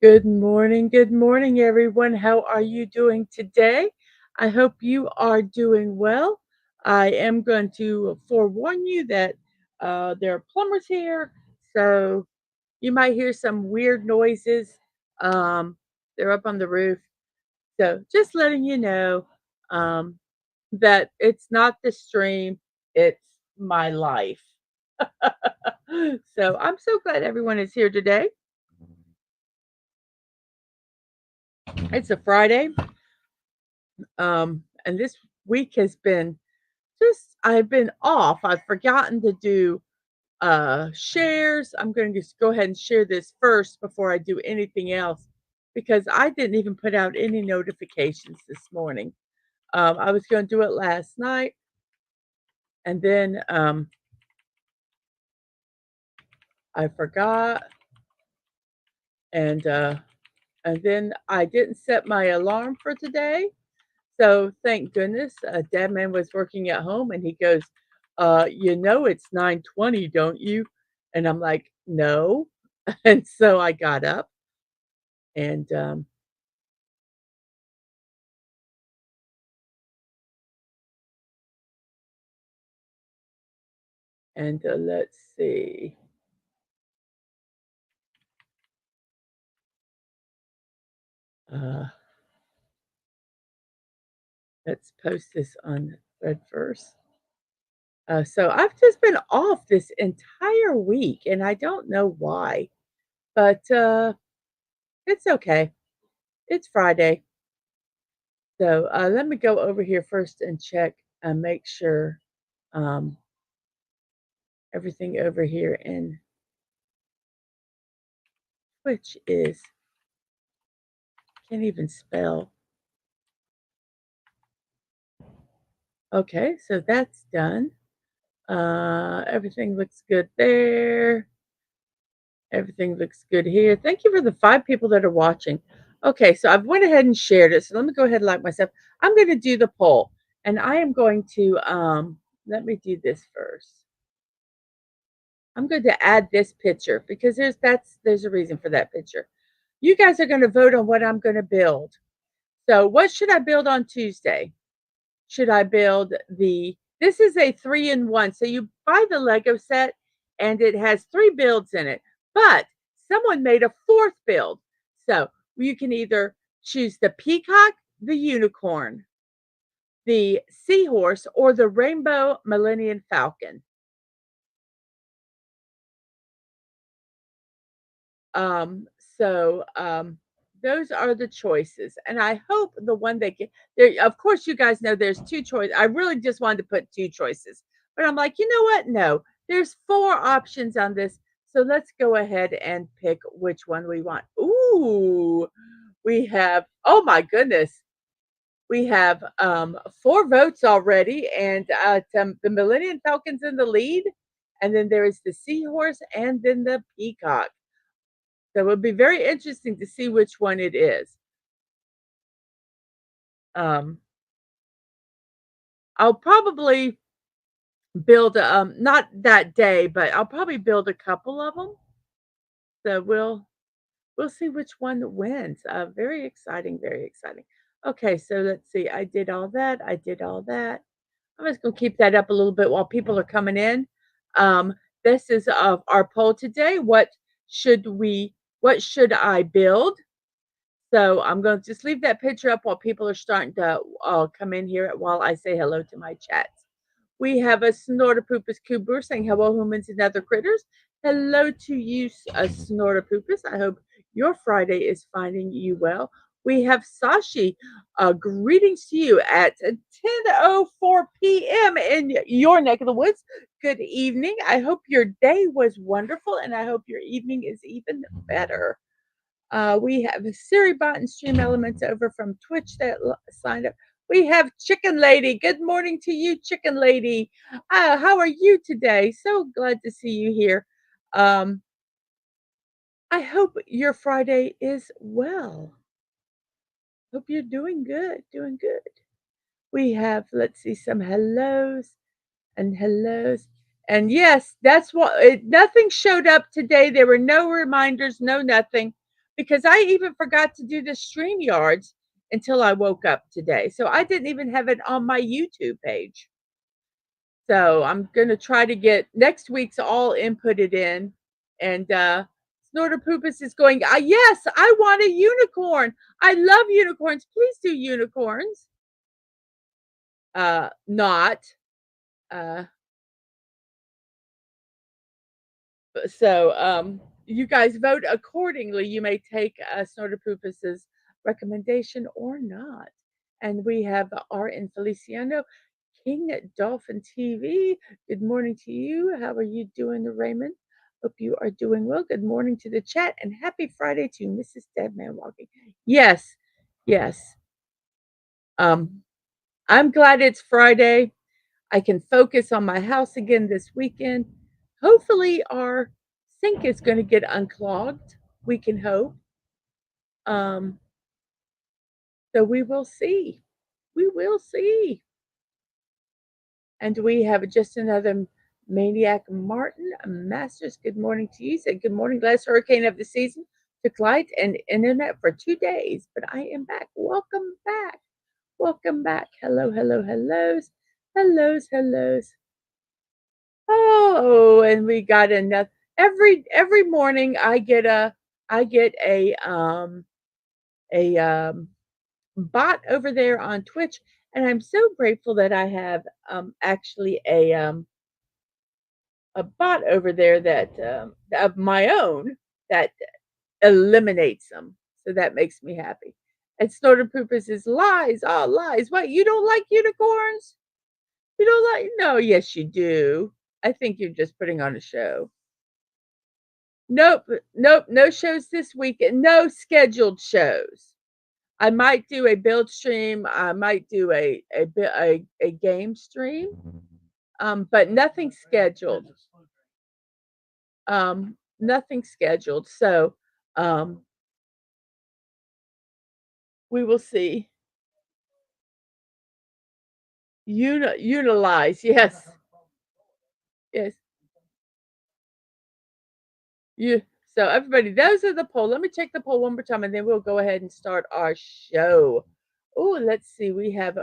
Good morning, everyone. How are you doing today? I hope you are doing well. I am going to forewarn you that there are plumbers here, so you might hear some weird noises. Um, they're up on the roof, so just letting you know um, that it's not the stream, it's my life. So I'm so glad everyone is here today. It's a Friday. And this week has been just I've been off. I've forgotten to do shares. I'm going to just go ahead and share this first before I do anything else because I didn't even put out any notifications this morning. I was going to do it last night, and then I forgot, and uh, and then I didn't set my alarm for today. So thank goodness, Dadman was working at home, and he goes, it's 9:20, don't you?" And I'm like, "No." And so I got up and let's see. Uh, let's post this on Thread first. So I've just been off this entire week, and I don't know why, but it's okay. It's Friday. So let me go over here first and check and make sure um, everything over here in Twitch is can't even spell. Okay, so that's done. Everything looks good there. Everything looks good here. Thank you for the 5 people that are watching. Okay, so I've went ahead and shared it. So let me go ahead and like myself. I'm going to do the poll, and I am going to let me do this first. I'm going to add this picture because there's a reason for that picture. You guys are going to vote on what I'm going to build. So, what should I build on Tuesday? Should I build this is a 3-in-1. So you buy the Lego set and it has 3 builds in it. But someone made a 4th build. So you can either choose the peacock, the unicorn, the seahorse, or the rainbow Millennium Falcon. Um, so those are the choices. And I hope the one that get there, of course, you guys know there's 2 choices. I really just wanted to put 2 choices. But I'm like, you know what? No, there's 4 options on this. So let's go ahead and pick which one we want. Ooh, we have, oh my goodness, we have 4 votes already, and the Millennium Falcon's in the lead, and then there is the seahorse, and then the peacock. So it would be very interesting to see which one it is. Um, I'll probably build not that day, but I'll probably build a couple of them. So we'll see which one wins. Very exciting, very exciting. Okay, so let's see. I did all that. I did all that. I'm just gonna keep that up a little bit while people are coming in. Um, this is our poll today. Should we? What should I build? So I'm going to just leave that picture up while people are starting to come in here while I say hello to my chats. We have a Snorterpoopus Cooper saying hello, humans and other critters. Hello to you, Snorterpoopus. I hope your Friday is finding you well. We have Sashi. Greetings to you at 10:04 p.m. in your neck of the woods. Good evening. I hope your day was wonderful, and I hope your evening is even better. We have Siribot and Stream Elements over from Twitch that signed up. We have Chicken Lady. Good morning to you, Chicken Lady. How are you today? So glad to see you here. Um, I hope your Friday is well. Hope you're doing good, doing good. We have, let's see, some hellos and hellos. And yes, that's what nothing showed up today. There were no reminders, no nothing. because I even forgot to do the StreamYards until I woke up today. So I didn't even have it on my YouTube page. So I'm gonna try to get next week's all inputted in, and Snorter Poopus is going. Yes, I want a unicorn. I love unicorns. Please do unicorns. Not. Uh, so you guys vote accordingly. You may take Snorter Poopus's recommendation or not. And we have Art and Feliciano, King Dolphin TV. Good morning to you. How are you doing, Raymond? Hope you are doing well. Good morning to the chat and happy Friday to Mrs. Deadman Walking. Yes, yes. Um, I'm glad it's Friday. I can focus on my house again this weekend. Hopefully, our sink is going to get unclogged. We can hope. Um, so we will see. We will see. And we have just another maniac, Martin Masters. Good morning to you. Said good morning. Last hurricane of the season took light and internet for 2 days, but I am back. Welcome back. Welcome back. Hello, hello, hellos, hellos, hellos. Oh, and we got enough. Every morning I get a bot over there on Twitch, and I'm so grateful that I have actually a bot over there that of my own that eliminates them. So that makes me happy. And Snorter Poopers is lies, all lies. What, you don't like unicorns? You don't like? No, yes you do. I think you're just putting on a show. Nope, nope, no shows this weekend. No scheduled shows. I might do a build stream. I might do a game stream, but nothing scheduled. Nothing scheduled. So we will see. Utilize, yes, yes. You so everybody, those are the poll. Let me check the poll one more time, and then we'll go ahead and start our show. Oh, let's see. We have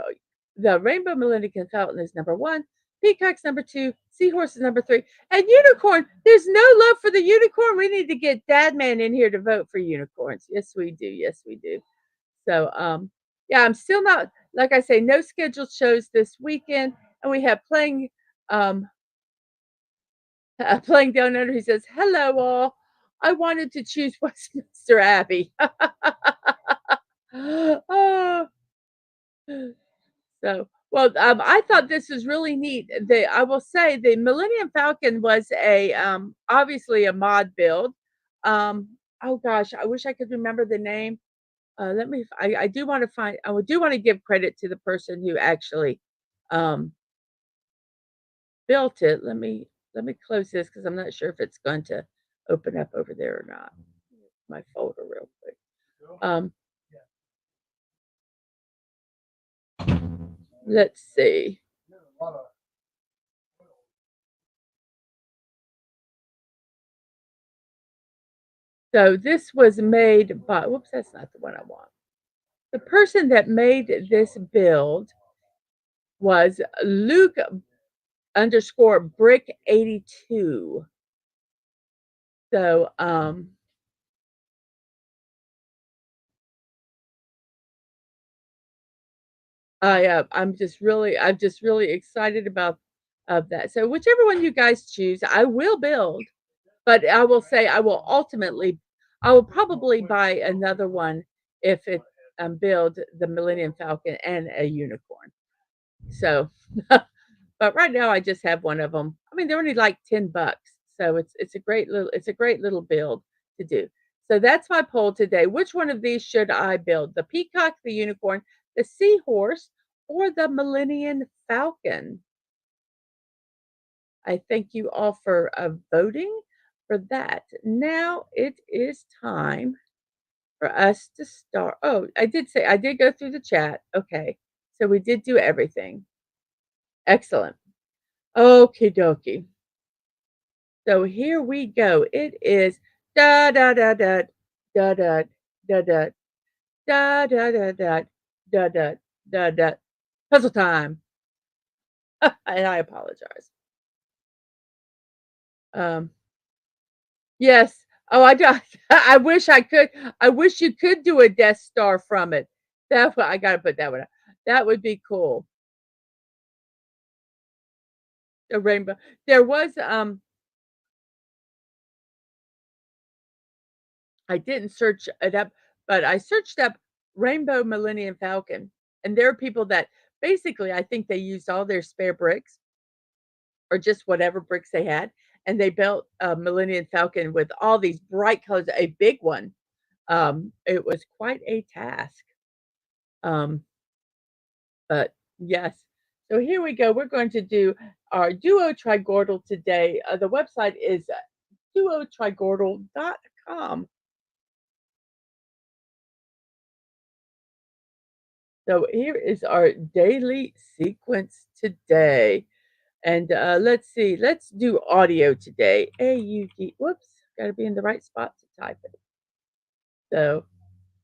the Rainbow Millennium Fountain is number one, Peacock's number two, Seahorse is number three, and Unicorn. There's no love for the unicorn. We need to get Dadman in here to vote for unicorns. Yes, we do. Yes, we do. So, yeah, I'm still not, like I say, no scheduled shows this weekend, and we have um, playing down under. He says, "Hello, all. I wanted to choose Westminster Abbey." Oh, so, well, I thought this was really neat. I will say the Millennium Falcon was obviously a mod build. Um, oh gosh, I wish I could remember the name. I do want to find. I do want to give credit to the person who actually um, built it. Let me close this because I'm not sure if it's going to open up over there or not. My folder real quick. Um, let's see. So this was made by, whoops, that's not the one I want. The person that made this build was Luke underscore brick 82. So I'm just really excited about of that. So whichever one you guys choose, I will build, but I will say I will probably buy another one if it build the Millennium Falcon and a unicorn. So but right now I just have one of them. I mean, they're only like $10, so it's a great little build to do. So that's my poll today. Which one of these should I build? The peacock, the unicorn, the seahorse, or the Millennium Falcon? I thank you all for voting for that. Now it is time for us to start. Oh, I did go through the chat. Okay, so we did do everything. Excellent. Okie dokie. So here we go. It is da da da da da da da da da da da da da da da da. Puzzle time. And I apologize. Um, yes. Oh, I do. I wish I could. I wish you could do a Death Star from it. That's what I gotta put that one out. That would be cool. A rainbow. There was, I didn't search it up, but I searched up Rainbow Millennium Falcon, and there are people that basically, I think they used all their spare bricks or just whatever bricks they had, and they built a Millennium Falcon with all these bright colors, a big one. It was quite a task. Um, but yes. So here we go. We're going to do our duo trigordal today. The website is duotrigordal.com. So here is our daily sequence today. And let's see, let's do audio today. AUD, whoops, got to be in the right spot to type it. So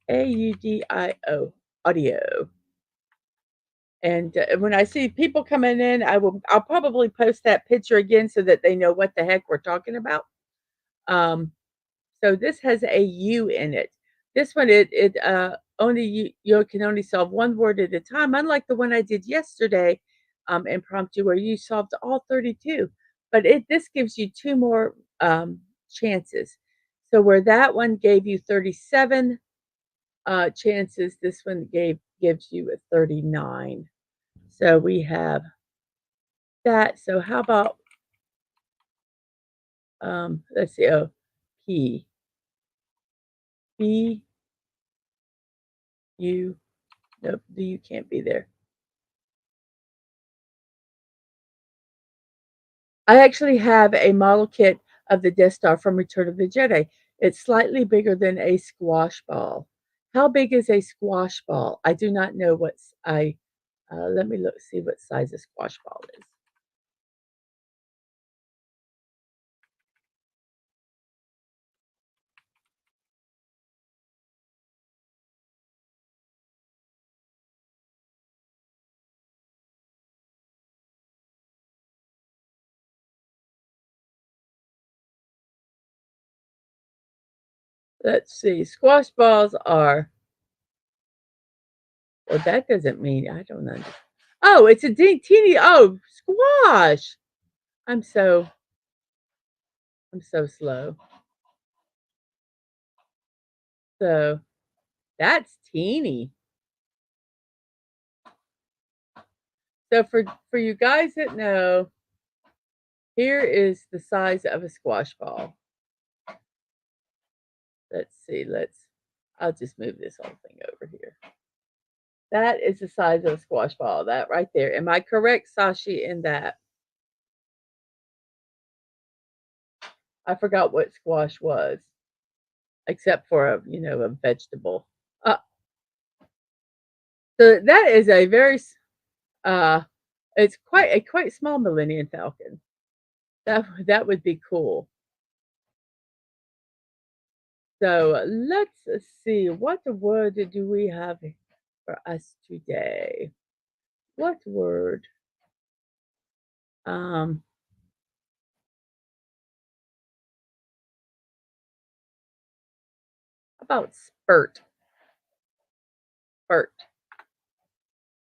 AUDIO, audio. And when I see people coming in, I'll probably post that picture again so that they know what the heck we're talking about. Um, So this has a U in it. This one, only you can only solve one word at a time, unlike the one I did yesterday, impromptu, where you solved all 32. But this gives you two more chances. So where that one gave you 37 chances, this one gives you a 39. So we have that. So how about let's see, oh, P B U. Nope, the U can't be there. I actually have a model kit of the Death Star from Return of the Jedi. It's slightly bigger than a squash ball. How big is a squash ball? I do not know what's I let me look see what size a squash ball is. Let's see. Squash balls are well, that doesn't mean I don't know. Oh, it's a teeny squash. I'm so I'm so slow. So that's teeny. So for you guys that know, here is the size of a squash ball. Let's see, I'll just move this whole thing over here. That is the size of a squash ball, that right there. Am I correct, Sashi, in that? I forgot what squash was, except for a vegetable. Uh, so that is a uh, it's quite small Millennium Falcon. That would be cool. So let's see, what word do we have for us today? What word? Um, about spurt. Spurt.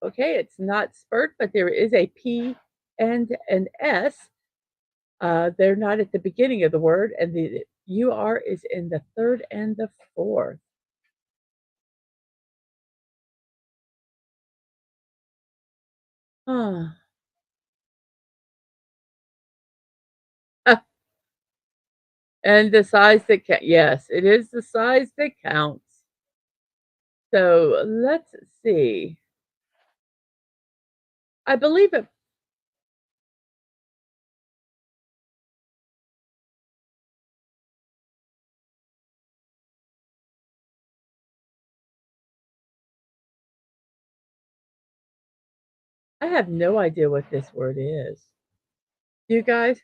Okay, it's not spurt, but there is a P and an S. They're not at the beginning of the word, and the UR is in the third and the fourth. Ah. And the size that yes, it is the size that counts. So let's see. I believe it. I have no idea what this word is. You guys?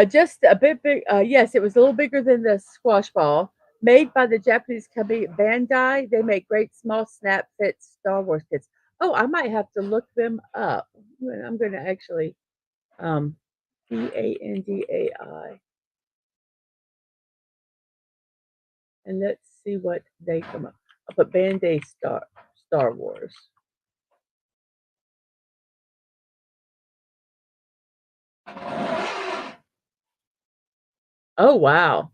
Just a bit big. Yes, it was a little bigger than the squash ball. Made by the Japanese company Bandai, they make great small snap fit Star Wars kits. Oh, I might have to look them up. I'm going to actually um, Bandai, and let's see what they come up. I'll put Bandai Star Wars. Oh wow!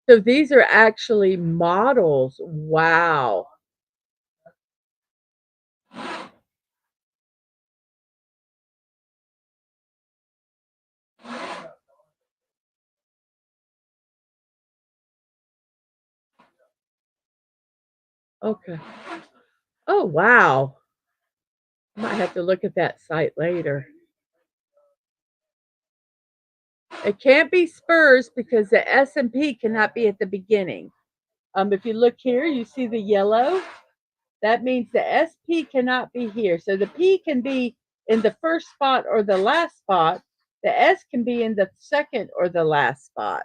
So these are actually models. Wow. Okay. Oh wow. Might have to look at that site later. It can't be Spurs because the S&P cannot be at the beginning. If you look here, you see the yellow. That means the SP cannot be here. So the P can be in the first spot or the last spot. The S can be in the second or the last spot.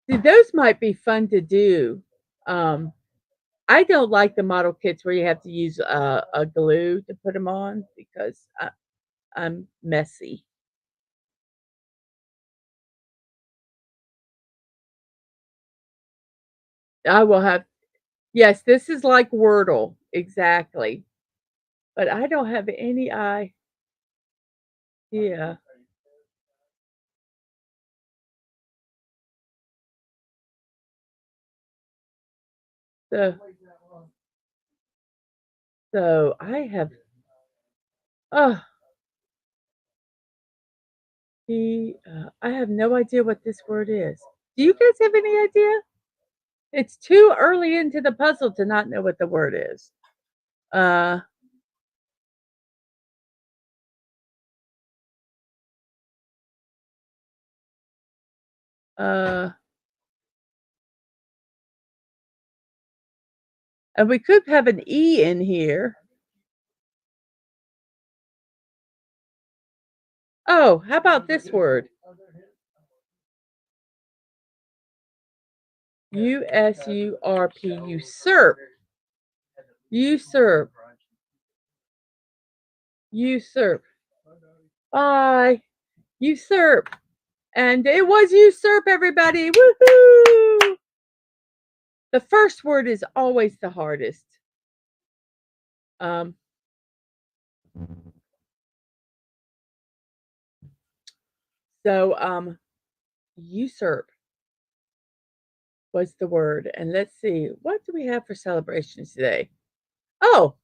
See, those might be fun to do. Um, I don't like the model kits where you have to use a glue to put them on because I'm messy. I will have, yes, this is like Wordle, exactly. But I don't have any idea. So, so I have, oh, I have no idea what this word is. Do you guys have any idea? It's too early into the puzzle to not know what the word is. Uh, uh, and we could have an E in here. Oh, how about this word? USURP, usurp. Usurp. Usurp. Bye. Usurp. And it was usurp, everybody. Woohoo! The first word is always the hardest. Um, so usurp was the word. And let's see, what do we have for celebrations today? Oh,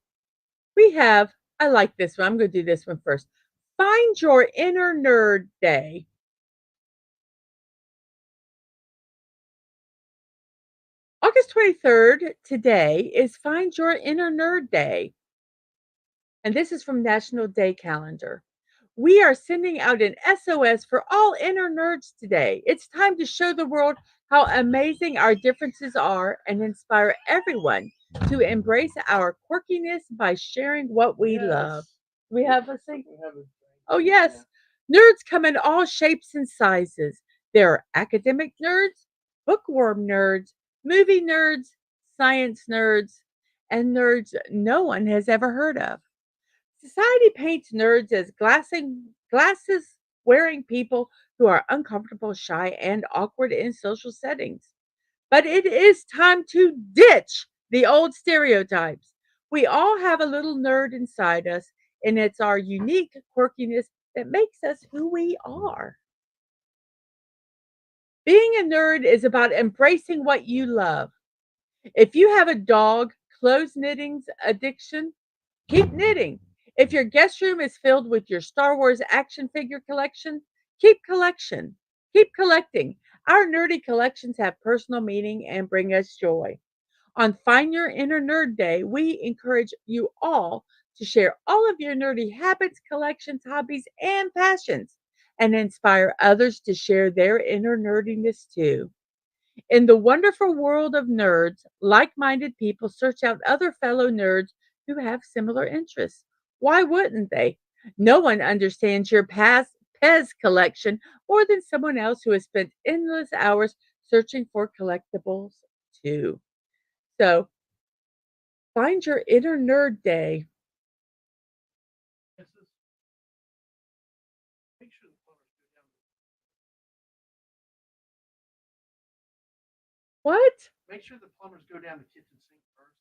we have, I like this one. I'm going to do this one first. Find your inner nerd day. August 23rd, today, is Find Your Inner Nerd Day. And this is from National Day Calendar. We are sending out an SOS for all inner nerds today. It's time to show the world how amazing our differences are and inspire everyone to embrace our quirkiness by sharing what we love. We have a sing. Oh, yes. Nerds come in all shapes and sizes. There are academic nerds, bookworm nerds, movie nerds, science nerds, and nerds no one has ever heard of. Society paints nerds as glasses wearing people who are uncomfortable, shy, and awkward in social settings. But it is time to ditch the old stereotypes. We all have a little nerd inside us, and it's our unique quirkiness that makes us who we are. Being a nerd is about embracing what you love. If you have a dog, clothes knitting's addiction, keep knitting. If your guest room is filled with your Star Wars action figure collection, keep collecting. Our nerdy collections have personal meaning and bring us joy. On Find Your Inner Nerd Day, we encourage you all to share all of your nerdy habits, collections, hobbies, and passions, and inspire others to share their inner nerdiness too. In the wonderful world of nerds, like minded people search out other fellow nerds who have similar interests. Why wouldn't they? No one understands your past Pez collection more than someone else who has spent endless hours searching for collectibles, too. So find your inner nerd day. What? Make sure the plumbers go down the kitchen sink first.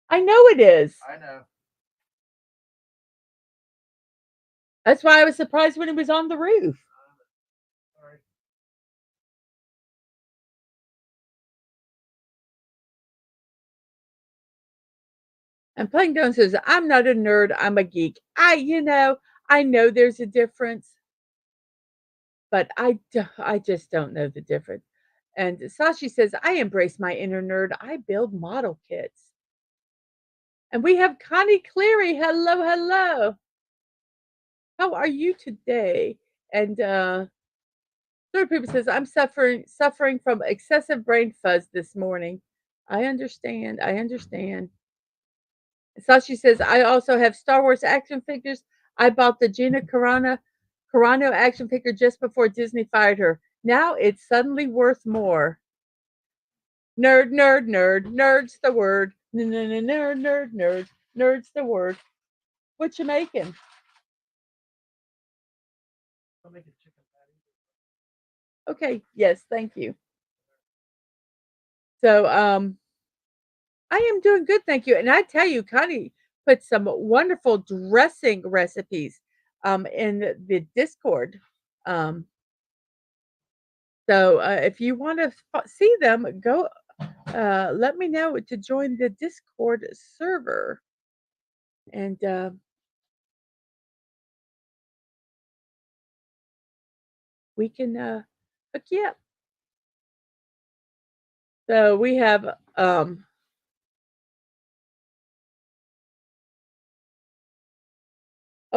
I know it is. I know. That's why I was surprised when it was on the roof. Sorry. And Plankton says, I'm not a nerd, I'm a geek. I know there's a difference, but I just don't know the difference. And Sashi says, I embrace my inner nerd. I build model kits. And we have Connie Cleary. Hello, hello. How are you today? And Third People says, I'm suffering from excessive brain fuzz this morning. I understand. I understand. Sashi says, I also have Star Wars action figures. I bought the Gina Carano action figure just before Disney fired her. Now it's suddenly worth more. Nerd, nerd, nerd, nerd's the word. Nerd, nerd, nerd, nerd's the word. What you making? I'll make a chicken patty. Okay, yes, thank you. So, I am doing good, thank you. And I tell you, Connie put some wonderful dressing recipes in the Discord. Um, so if you want to see them, go let me know to join the Discord server, and we can hook you up. So we have oh,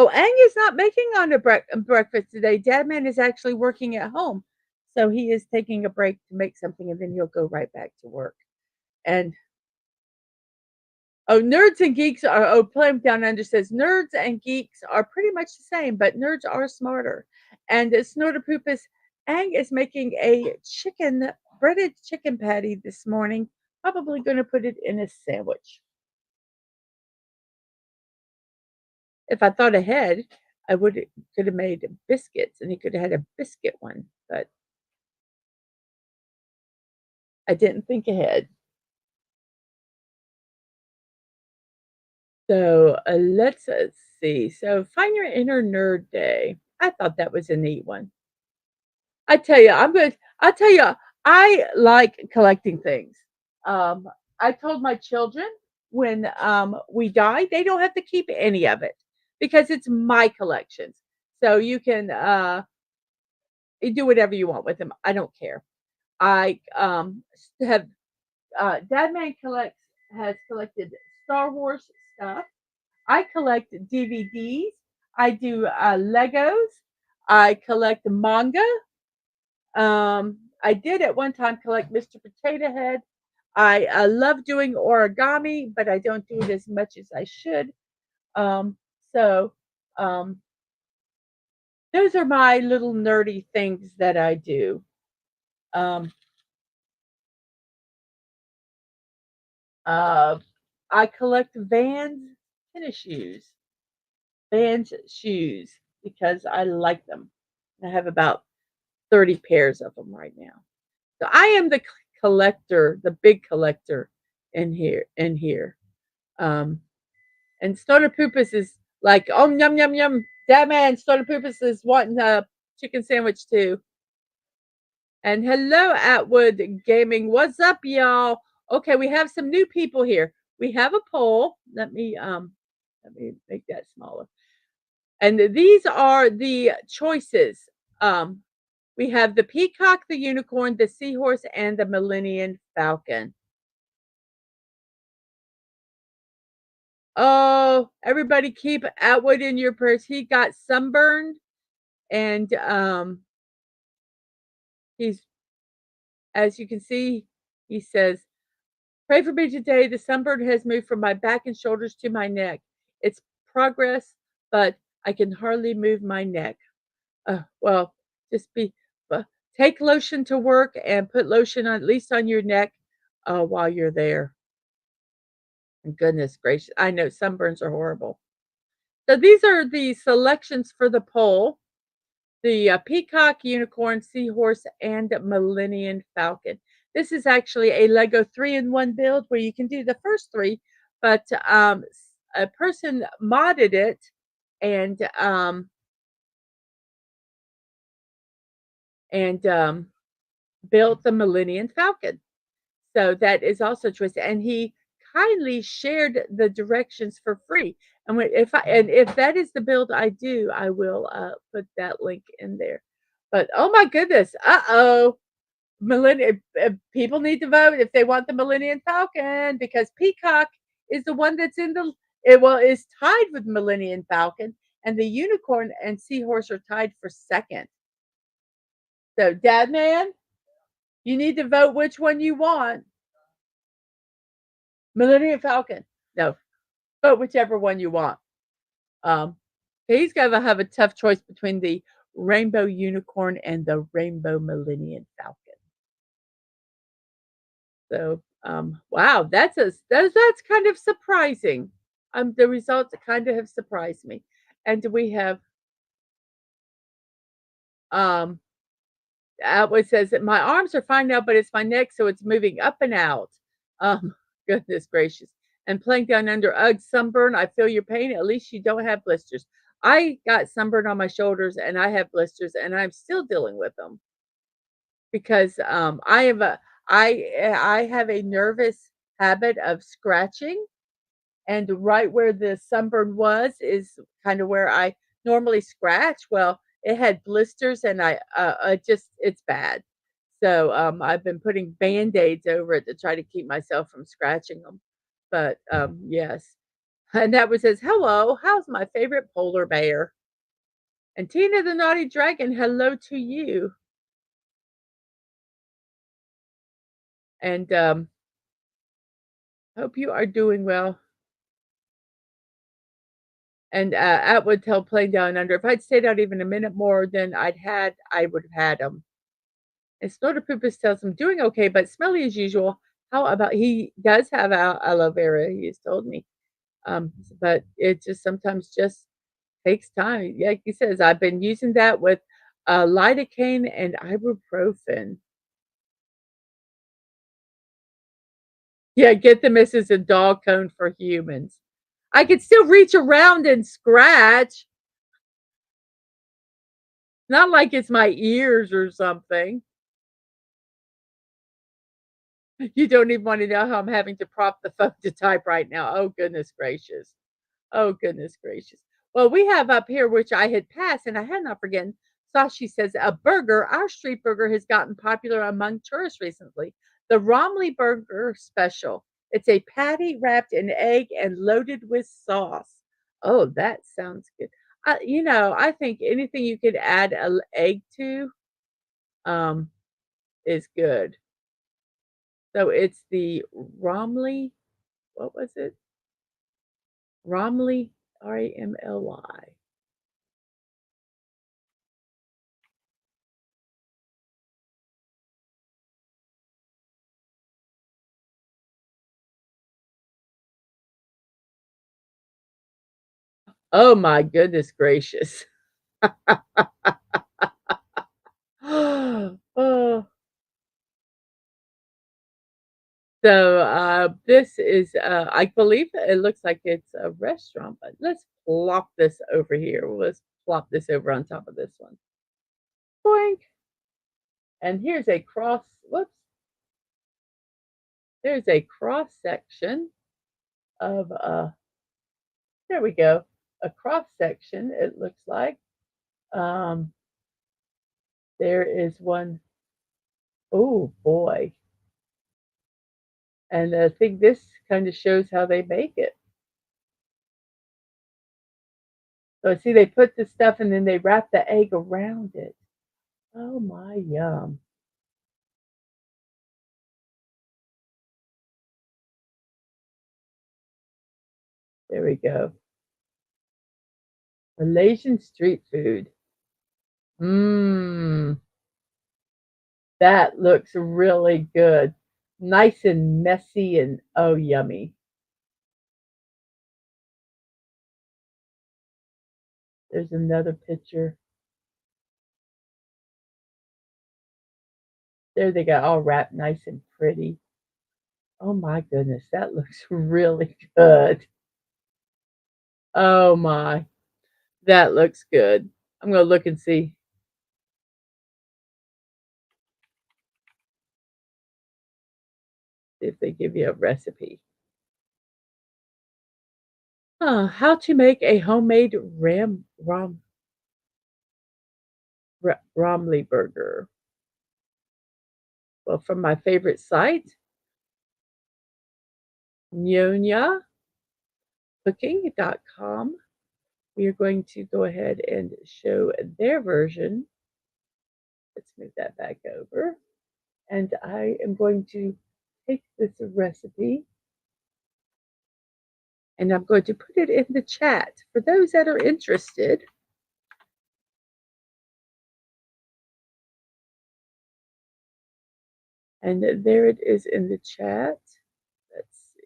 Ang is not making on a breakfast today. Dadman is actually working at home. So he is taking a break to make something and then he'll go right back to work. And oh, nerds and geeks are Plum Down Under says nerds and geeks are pretty much the same, but nerds are smarter. And Snorterpoopus Ang is making a breaded chicken patty this morning. Probably going to put it in a sandwich. If I thought ahead, I would could have made biscuits and he could have had a biscuit one, but I didn't think ahead. So let's see. So find your inner nerd day. I thought that was a neat one. I tell you, I tell you, I like collecting things. Um, I told my children when we die, they don't have to keep any of it because it's my collections. So you can do whatever you want with them. I don't care. I have Dadman collects has collected Star Wars stuff. I collect DVDs. I do Legos. I collect manga. I did at one time collect Mr. Potato Head. I love doing origami, but I don't do it as much as I should. Um, so um, those are my little nerdy things that I do. Um, uh, I collect tennis shoes, Vans shoes because I like them. I have about 30 pairs of them right now. So I am the collector, the big collector in here. Um, and Stoner Poopus is like, oh, yum, yum, yum. That man, Stoner Poopus is wanting a chicken sandwich too. And hello, Atwood Gaming. What's up, y'all? Okay, we have some new people here. We have a poll. Let me make that smaller. And these are the choices. Um, we have the peacock, the unicorn, the seahorse, and the Millennium Falcon. Oh, everybody keep Atwood in your prayers. He got sunburned and he's as you can see, he says, "Pray for me today. The sunburn has moved from my back and shoulders to my neck. It's progress, but I can hardly move my neck." Well, just be uh, take lotion to work and put lotion on at least on your neck while you're there. Goodness gracious, I know sunburns are horrible. So these are the selections for the poll. The peacock, unicorn, seahorse, and Millennium Falcon. This is actually a Lego 3-in-1 build where you can do the first three, but a person modded it and and built the Millennium Falcon. So that is also a choice, and he kindly shared the directions for free. And if that is the build I do, I will put that link in there. But oh my goodness, millennium people need to vote if they want the Millennium Falcon because Peacock is the one that's in the it well is tied with Millennium Falcon, and the unicorn and seahorse are tied for second. So, Dadman, you need to vote which one you want. Millennium Falcon. No, vote whichever one you want. Um, he's gonna have a tough choice between the rainbow unicorn and the rainbow Millennium Falcon. So, wow, that's kind of surprising. The results kind of have surprised me. And we have um what says that my arms are fine now, but it's my neck, so it's moving up and out. Um, goodness gracious. And playing down under ugh sunburn, I feel your pain. At least you don't have blisters. I got sunburn on my shoulders and I have blisters and I'm still dealing with them because I have a nervous habit of scratching, and right where the sunburn was is kind of where I normally scratch. Well, it had blisters, and it's bad. So I've been putting band-aids over it to try to keep myself from scratching them. But yes, and that was says, "Hello, how's my favorite polar bear?" And Tina the Naughty Dragon, hello to you. And hope you are doing well. And Atwood tell playing down under. If I'd stayed out even a minute more than I would have had him. And Snortopoopas tells him doing okay, but smelly as usual. How about he does have aloe vera? He has told me, but it just sometimes just takes time. Like he says, I've been using that with lidocaine and ibuprofen. Yeah, get them as a dog cone for humans. I could still reach around and scratch. Not like it's my ears or something. You don't even want to know how I'm having to prop the phone to type right now. Oh, goodness gracious. Oh, goodness gracious. Well, we have up here, which I had passed and I had not forgotten. Sashi says, a burger, our street burger has gotten popular among tourists recently. The Romley Burger Special. It's a patty wrapped in egg and loaded with sauce. Oh, that sounds good. I think anything you could add an egg to um, is good. So it's the Romley, what was it? Romley, Ramly. Oh my goodness gracious. Oh, so this is, I believe it looks like it's a restaurant, but let's plop this over here. Let's plop this over on top of this one. Boink. And here's a cross, whoops, there's a cross section of, there we go, a cross section, it looks like. Um, there is one, oh boy. And I think this kind of shows how they make it. So see, they put the stuff and then they wrap the egg around it. Oh my yum. There we go. Malaysian street food. Mmm, that looks really good. Nice and messy and oh, yummy. There's another picture. There they go, all wrapped nice and pretty. Oh my goodness, that looks really good. Oh my, that looks good. I'm gonna look and see if they give you a recipe. How to make a homemade Romley burger. Well, from my favorite site, nyonyacooking.com, we are going to go ahead and show their version. Let's move that back over. And I am going to take this recipe and I'm going to put it in the chat for those that are interested. And there it is in the chat. Let's see.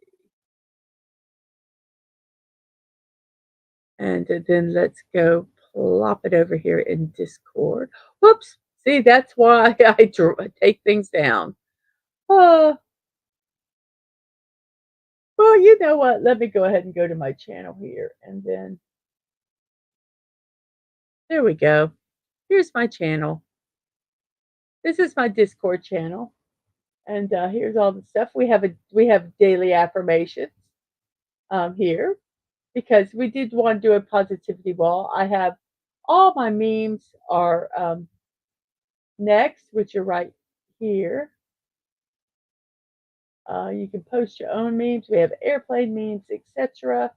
And then let's go plop it over here in Discord. Whoops. See, that's why I take things down. Oh, well, you know what? Let me go ahead and go to my channel here. And then there we go. Here's my channel. This is my Discord channel. And here's all the stuff. We have daily affirmations here because we did want to do a positivity wall. I have all my memes are next, which are right here. You can post your own memes. We have airplane memes, etc. A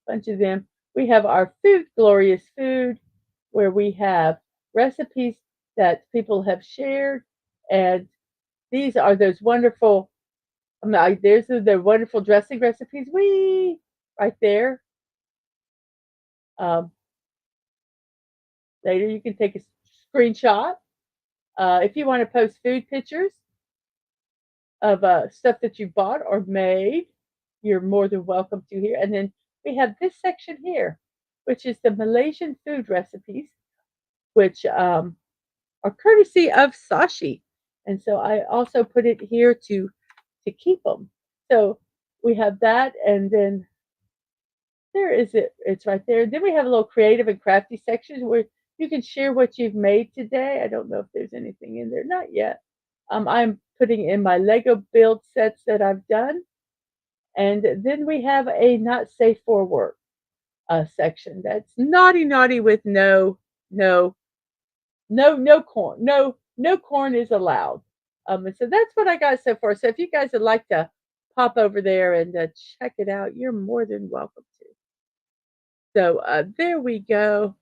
bunch of them. We have our food, glorious food, where we have recipes that people have shared, and these are those wonderful. There's the wonderful dressing recipes. We right there. Um, Later, you can take a screenshot if you want to post food pictures of stuff that you bought or made. You're more than welcome to here. And then we have this section here, which is the Malaysian food recipes, which are courtesy of Sashi. And so I also put it here to keep them. So we have that, and then there is it. It's right there. Then we have a little creative and crafty section where you can share what you've made today. I don't know if there's anything in there. Not yet. I'm putting in my Lego build sets that I've done. And then we have a not safe for work section. That's naughty, naughty with no, no corn. No corn is allowed. And so that's what I got so far. So if you guys would like to pop over there and check it out, you're more than welcome to. So there we go.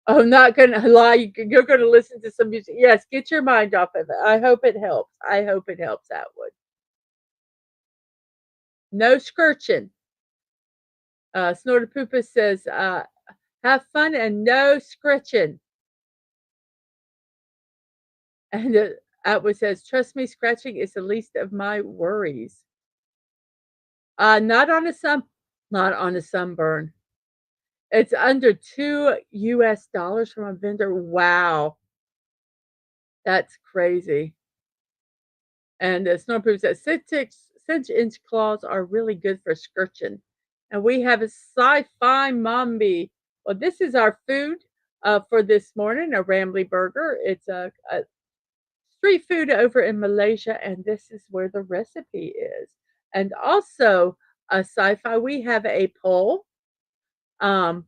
I'm not going to lie. You're going to listen to some music. Yes, get your mind off of it. I hope it helps. I hope it helps Atwood. No scorching. Snorter Poopa says, have fun and no scratching. And Atwood says, trust me, scratching is the least of my worries. Not on a not on a sunburn. It's under $2 from a vendor. Wow. That's crazy. And Snowproof says 6-inch claws are really good for scratching. And we have a sci-fi mombi. Well, this is our food for this morning, a Rambly burger. It's a street food over in Malaysia, and this is where the recipe is. And also a sci-fi, we have a poll. Um,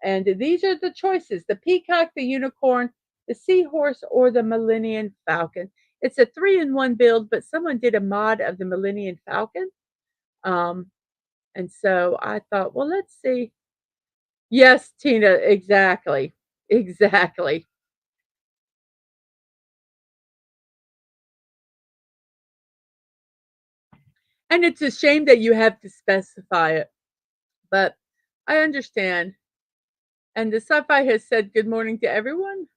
and these are the choices: the peacock, the unicorn, the seahorse, or the Millennium Falcon. It's a 3-in-1 build, but someone did a mod of the Millennium Falcon. Um, and so I thought, well, let's see. Yes, Tina, exactly. Exactly. And it's a shame that you have to specify it, but I understand. And the sci-fi has said good morning to everyone.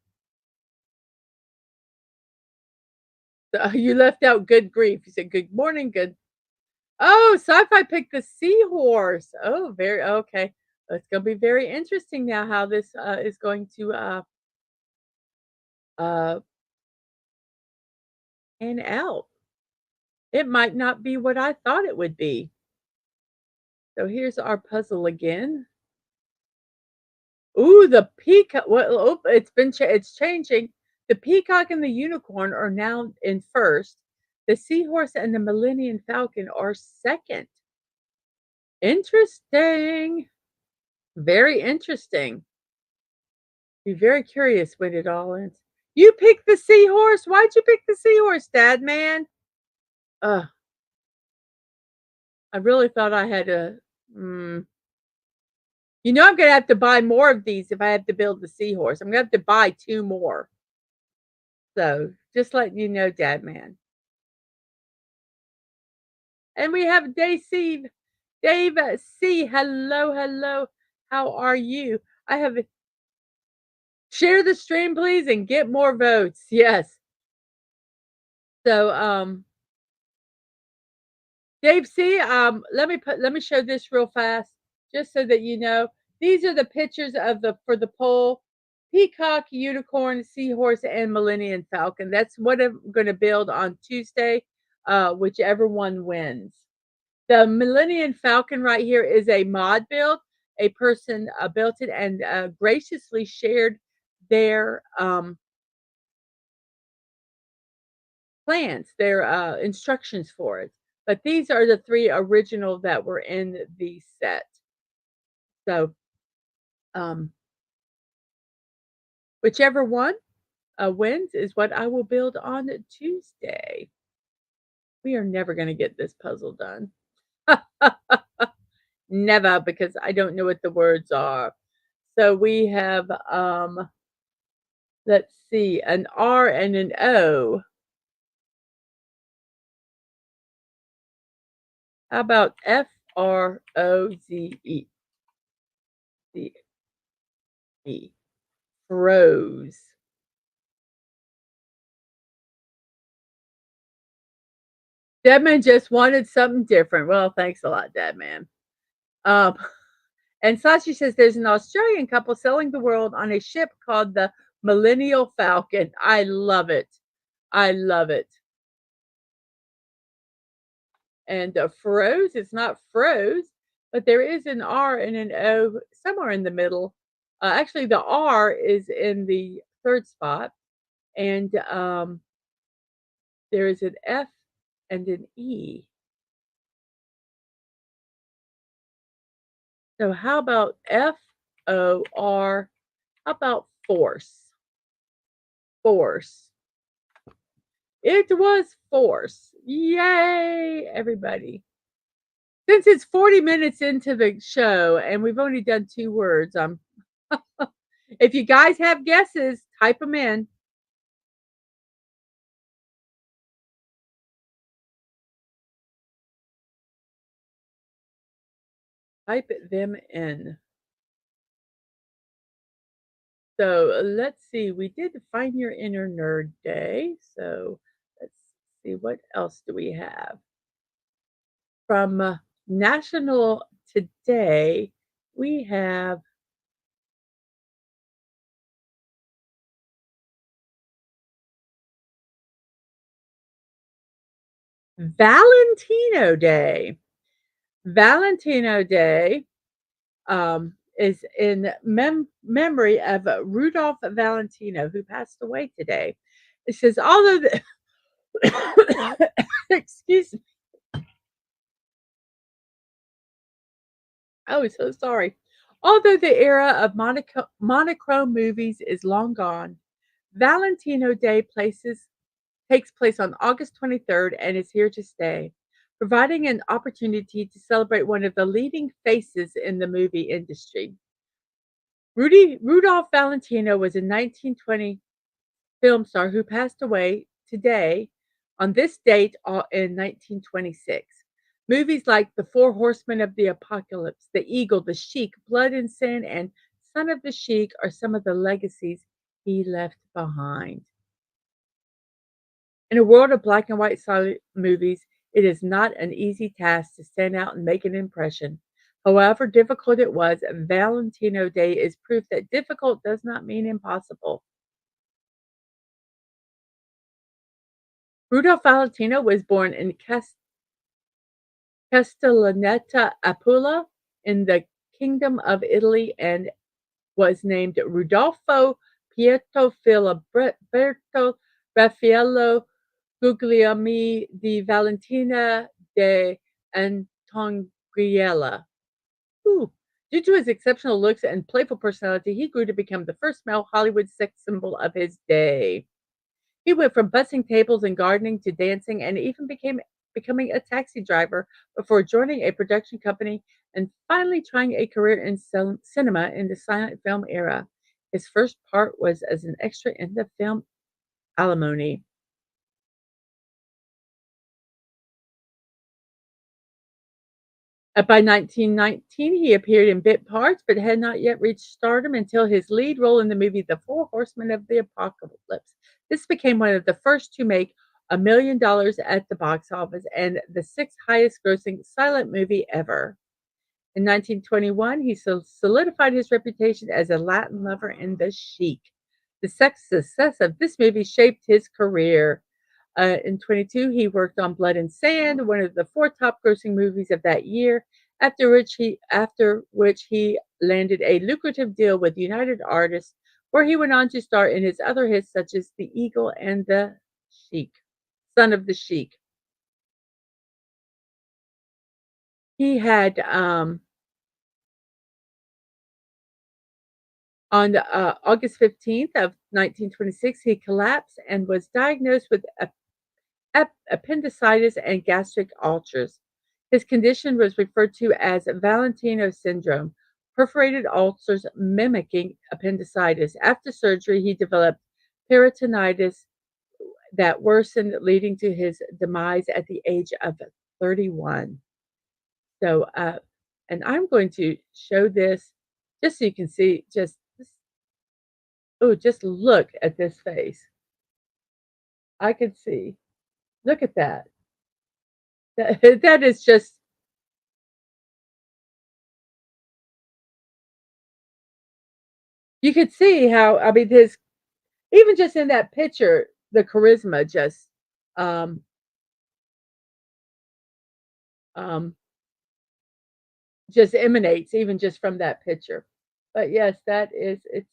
So you left out good grief. You said good morning, good. Oh, sci-fi picked the seahorse. Oh, very okay. It's gonna be very interesting now how this is going to uh pan out. It might not be what I thought it would be. So here's our puzzle again. Ooh, the peacock. Well, oh, it's changing. The peacock and the unicorn are now in first. The seahorse and the Millennium Falcon are second. Interesting. Very interesting. Be very curious when it all ends. You picked the seahorse. Why'd you pick the seahorse, Dad, man? Ugh, I really thought I had a. Mm, I'm gonna have to buy more of these if I have to build the seahorse. I'm gonna have to buy 2 more. So, just letting you know, Dad man. And we have Dave C. Hello, hello. How are you? I have share the stream, please, and get more votes. Yes. So, Dave C. Let me show this real fast, just so that you know. These are the pictures of the for the poll: peacock, unicorn, seahorse, and Millennium Falcon. That's what I'm going to build on Tuesday. Whichever one wins. The Millennium Falcon right here is a mod build. A person built it and graciously shared their plans, their instructions for it. But these are the 3 original that were in the set. So, um, whichever one wins is what I will build on Tuesday. We are never going to get this puzzle done. Never, because I don't know what the words are. So we have, let's see, an R and an O. How about Froze? Froze. Deadman just wanted something different. Well, thanks a lot, Deadman. Um, and Sashi says there's an Australian couple selling the world on a ship called the Millennial Falcon. I love it. I love it. And froze, it's not froze, but there is an R and an O somewhere in the middle. Actually, the R is in the third spot, and there is an F and an E. So how about FOR? How about force? Force. It was force. Yay, everybody. Since it's 40 minutes into the show and we've only done 2 words, if you guys have guesses, type them in. Type them in. So let's see. We did Find Your Inner Nerd Day. So let's see. What else do we have? From National Today, we have Valentino Day. Valentino Day is in memory of Rudolph Valentino, who passed away today. It says, although the excuse me, oh, so sorry. Although the era of monochrome movies is long gone, Valentino Day takes place on August 23rd and is here to stay, providing an opportunity to celebrate one of the leading faces in the movie industry. Rudolph Valentino was a 1920 film star who passed away today on this date in 1926. Movies like The Four Horsemen of the Apocalypse, The Eagle, The Sheik, Blood and Sin, and Son of the Sheik are some of the legacies he left behind. In a world of black and white silent movies, it is not an easy task to stand out and make an impression. However difficult it was, Valentino Day is proof that difficult does not mean impossible. Rudolph Valentino was born in Castellaneta Apula in the Kingdom of Italy and was named Rudolfo Pietro Filiberto Raffaello Guglielmi di Valentina de Antoniella. Ooh. Due to his exceptional looks and playful personality, he grew to become the first male Hollywood sex symbol of his day. He went from bussing tables and gardening to dancing and even becoming a taxi driver before joining a production company and finally trying a career in cinema in the silent film era. His first part was as an extra in the film Alimony. By 1919, he appeared in bit parts but had not yet reached stardom until his lead role in the movie The Four Horsemen of the Apocalypse. This became one of the first to make $1 million at the box office and the sixth highest grossing silent movie ever. In 1921, he solidified his reputation as a Latin lover and the chic. The success of this movie shaped his career. In 22, he worked on Blood and Sand, one of the four top grossing movies of that year, after which he landed a lucrative deal with United Artists, where he went on to star in his other hits such as The Eagle and The Sheik, Son of the Sheik. He had on August 15th of 1926, he collapsed and was diagnosed with appendicitis and gastric ulcers. His condition was referred to as Valentino syndrome, perforated ulcers mimicking appendicitis. After surgery, he developed peritonitis that worsened, leading to his demise at the age of 31. So, and I'm going to show this just so you can see oh, just look at this face. I could see. Look at that. That is just you could see how I mean his even just in that picture, the charisma um um just emanates even just from that picture. But yes, it's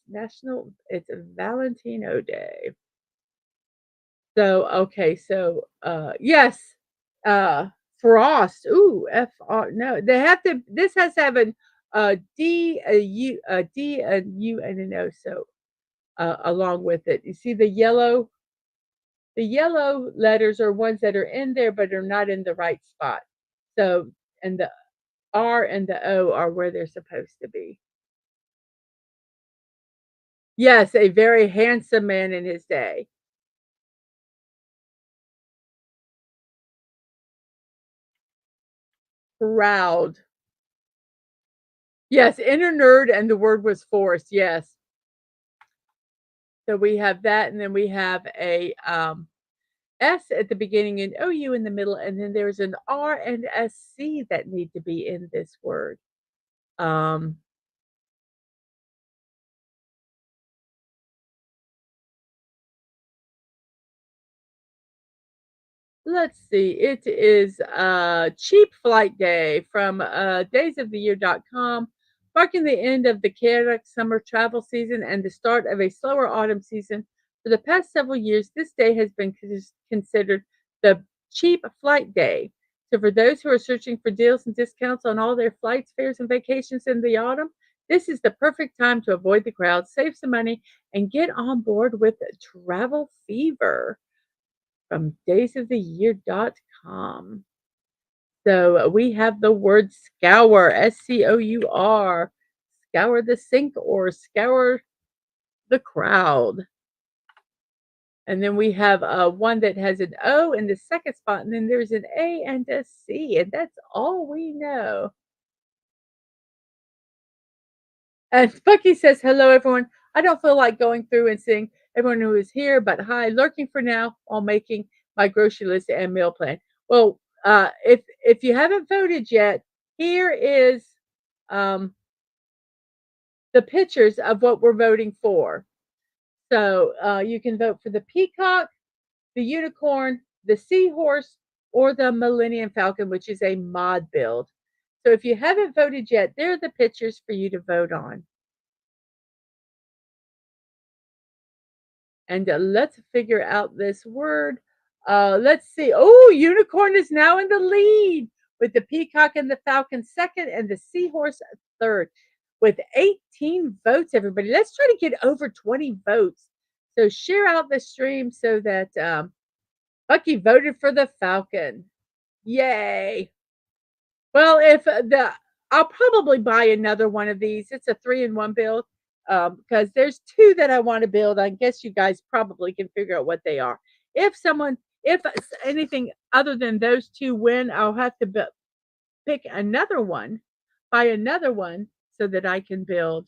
Valentino Day. So okay, so yes, uh Frost. Ooh, FR no, they have to this has to have an D, a U, a D, a U, and an O. So along with it. You see the yellow letters are ones that are in there but are not in the right spot. So and the R and the O are where they're supposed to be. Yes, a very handsome man in his day. Proud. Yes, inner nerd and the word was forced. Yes. So we have that and then we have a S at the beginning and OU in the middle, and then there's an R and a C that need to be in this word. Um, let's see. It is Cheap Flight Day from daysoftheyear.com, marking the end of the chaotic summer travel season and the start of a slower autumn season. For the past several years, this day has been considered the cheap flight day. So, for those who are searching for deals and discounts on all their flights, fares, and vacations in the autumn, this is the perfect time to avoid the crowd, save some money, and get on board with Travel Fever from daysoftheyear.com. So we have the word scour, SCOUR, scour the sink or scour the crowd. And then we have one that has an O in the second spot, and then there's an A and a C, and that's all we know. And Bucky says, "Hello, everyone. I don't feel like going through and seeing everyone who is here, but hi, lurking for now while making my grocery list and meal plan." Well, if you haven't voted yet, here is um, the pictures of what we're voting for. So you can vote for the peacock, the unicorn, the seahorse, or the Millennium Falcon, which is a mod build. So if you haven't voted yet, there are the pictures for you to vote on. And let's figure out this word. Let's see. Oh, unicorn is now in the lead with the peacock and the falcon second and the seahorse third with 18 votes, everybody. Let's try to get over 20 votes. So share out the stream so that Bucky voted for the falcon. Yay. Well, if I'll probably buy another one of these. It's a 3-in-1 build because there's two that I want to build. I guess you guys probably can figure out what they are. If anything other than those two win, I'll have to pick another one, buy another one so that I can build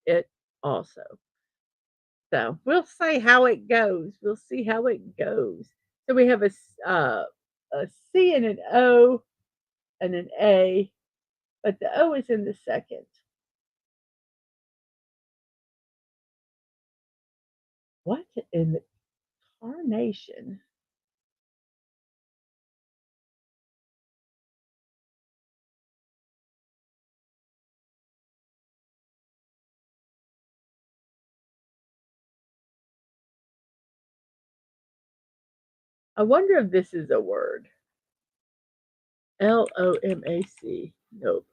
it also. So we'll see how it goes. We'll see how it goes. So we have a C and an O and an A, but the O is in the second. What in the carnation? I wonder if this is a word. LOMAC. Nope.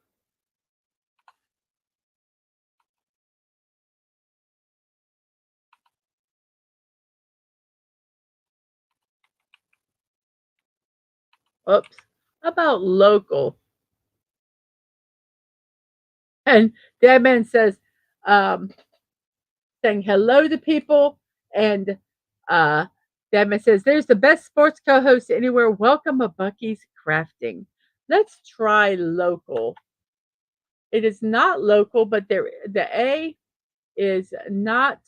Oops. How about local? And Deadman says, um, saying hello to people. And Deadman says, there's the best sports co host anywhere. Welcome to Bucky's Crafting. Let's try local. It is not local, but the A is not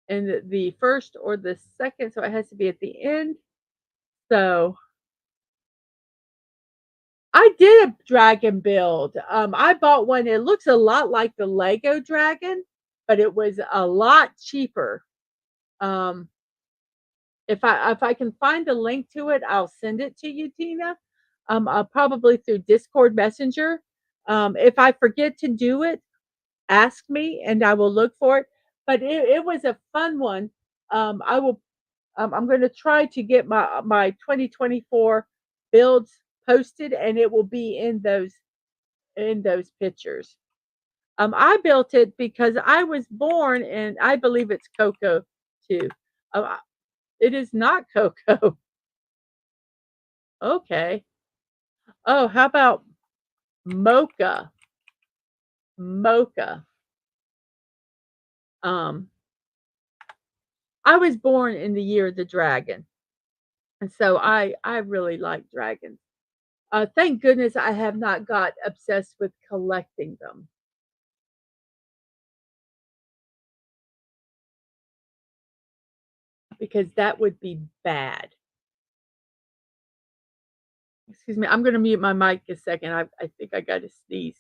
in the first or the second, so it has to be at the end. So I did a dragon build. I bought one. It looks a lot like the Lego dragon, but it was a lot cheaper. Um, if I can find the link to it, I'll send it to you, Tina. Probably through Discord Messenger. If I forget to do it, ask me and I will look for it. But it was a fun one. I will. I'm going to try to get my 2024 builds posted, and it will be in those pictures. I built it because I was born, and I believe it's cocoa too. It is not cocoa. Okay. Oh, how about mocha? Mocha. Um, I was born in the year of the dragon, and so I really like dragons. Thank goodness I have not got obsessed with collecting them because that would be bad. Excuse me, I'm gonna mute my mic a second. I think I gotta sneeze.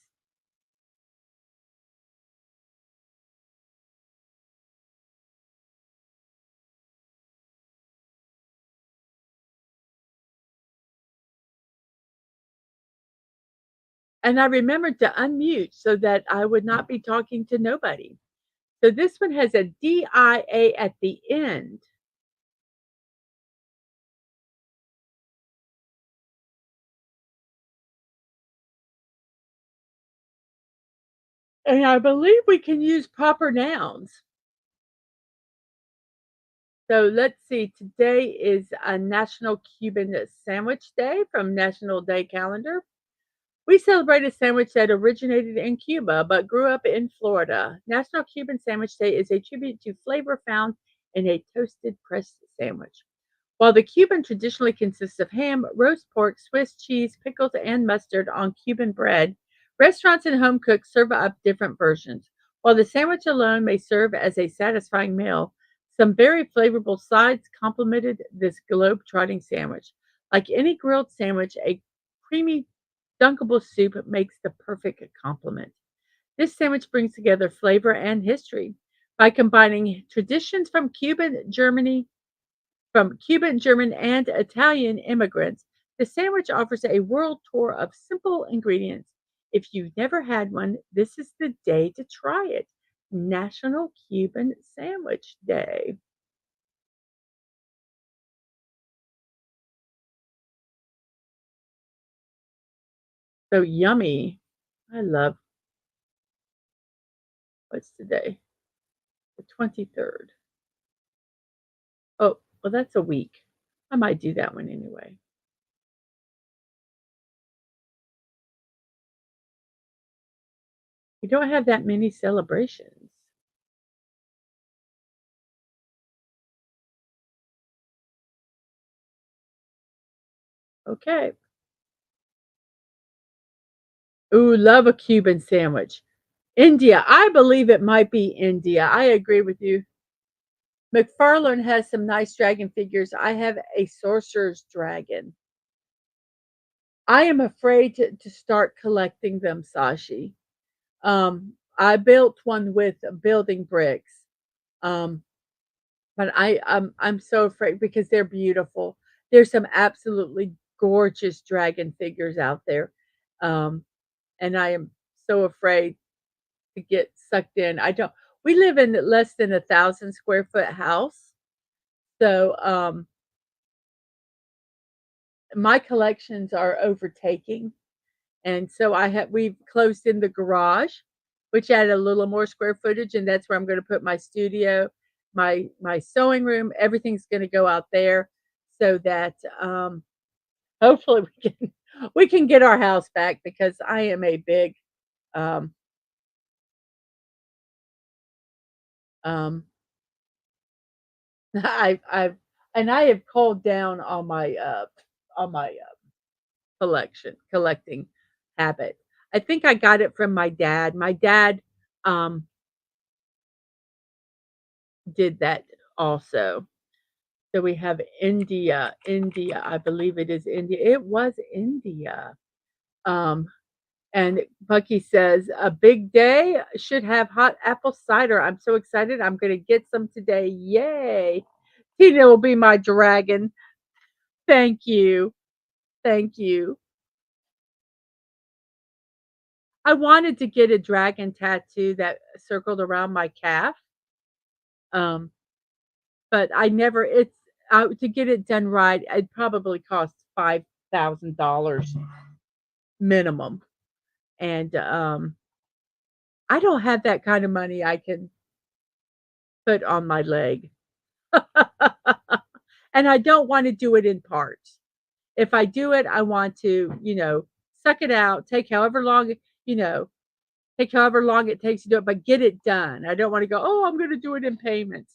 And I remembered to unmute so that I would not be talking to nobody. So this one has a DIA at the end. And I believe we can use proper nouns. So let's see. Today is a National Cuban Sandwich Day from National Day Calendar. We celebrate a sandwich that originated in Cuba but grew up in Florida. National Cuban Sandwich Day is a tribute to flavor found in a toasted pressed sandwich. While the Cuban traditionally consists of ham, roast pork, Swiss cheese, pickles, and mustard on Cuban bread, restaurants and home cooks serve up different versions. While the sandwich alone may serve as a satisfying meal, some very flavorful sides complemented this globe-trotting sandwich. Like any grilled sandwich, a creamy, dunkable soup makes the perfect complement. This sandwich brings together flavor and history by combining traditions from Cuban, German, and Italian immigrants. The sandwich offers a world tour of simple ingredients. If you've never had one, this is the day to try it. National Cuban Sandwich Day. So yummy. I love what's today? The 23rd. Oh, well, that's a week. I might do that one anyway. We don't have that many celebrations. Okay. Ooh, love a Cuban sandwich. India, I believe it might be India. I agree with you. McFarlane has some nice dragon figures. I have a sorcerer's dragon. I am afraid to start collecting them, Sashi. I built one with building bricks. Um, but I'm so afraid because they're beautiful. There's some absolutely gorgeous dragon figures out there. Um, and I am so afraid to get sucked in. I don't We live in less than 1,000 square foot house. So my collections are overtaking. And so we've closed in the garage, which added a little more square footage, and that's where I'm gonna put my studio, my sewing room, everything's gonna go out there so that hopefully we can get our house back because I am a big um um I've and I have culled down on my collecting habit. I think I got it from my dad. My dad um did that also. So we have India, I believe it is India. It was India. Um, and Bucky says, a big day should have hot apple cider. I'm so excited. I'm going to get some today. Yay. Tina will be my dragon. Thank you. Thank you. I wanted to get a dragon tattoo that circled around my calf. Um, but I never, it's, to get it done right, it probably cost $5,000 minimum. And I don't have that kind of money I can put on my leg. And I don't want to do it in parts. If I do it, I want to, suck it out, you know, take however long it takes to do it, but get it done. I don't want to go, oh, I'm going to do it in payments.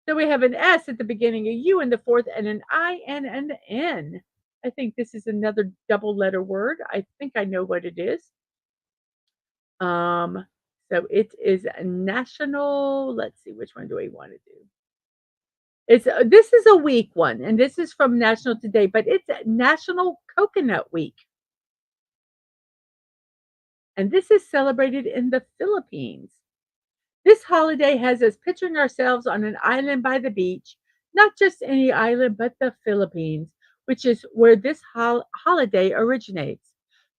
So we have an S at the beginning, a U in the fourth, and an I and an N. I think this is another double letter word. I think I know what it is. Um, so it is a national. Let's see, which one do we want to do? It's This is a week one, and this is from National Today, but it's National Coconut Week, and this is celebrated in the Philippines. This holiday has us picturing ourselves on an island by the beach, not just any island, but the Philippines, which is where this holiday originates.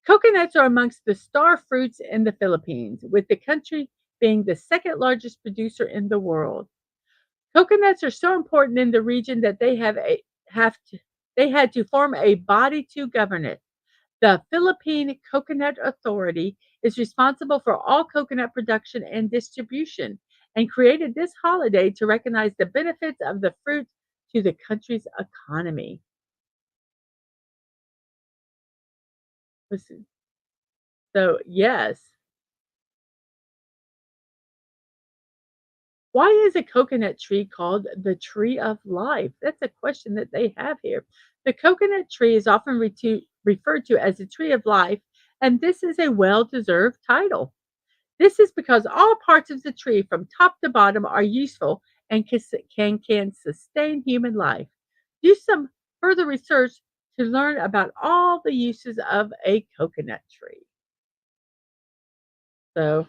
Coconuts are amongst the star fruits in the Philippines, with the country being the second largest producer in the world. Coconuts are so important in the region that they had to form a body to govern it. The Philippine Coconut Authority is responsible for all coconut production and distribution and created this holiday to recognize the benefits of the fruit to the country's economy. Listen, so, yes. Why is a coconut tree called the tree of life? That's a question that they have here. The coconut tree is often referred to as the tree of life, and this is a well deserved title. This is because all parts of the tree from top to bottom are useful and can sustain human life. Do some further research to learn about all the uses of a coconut tree. So,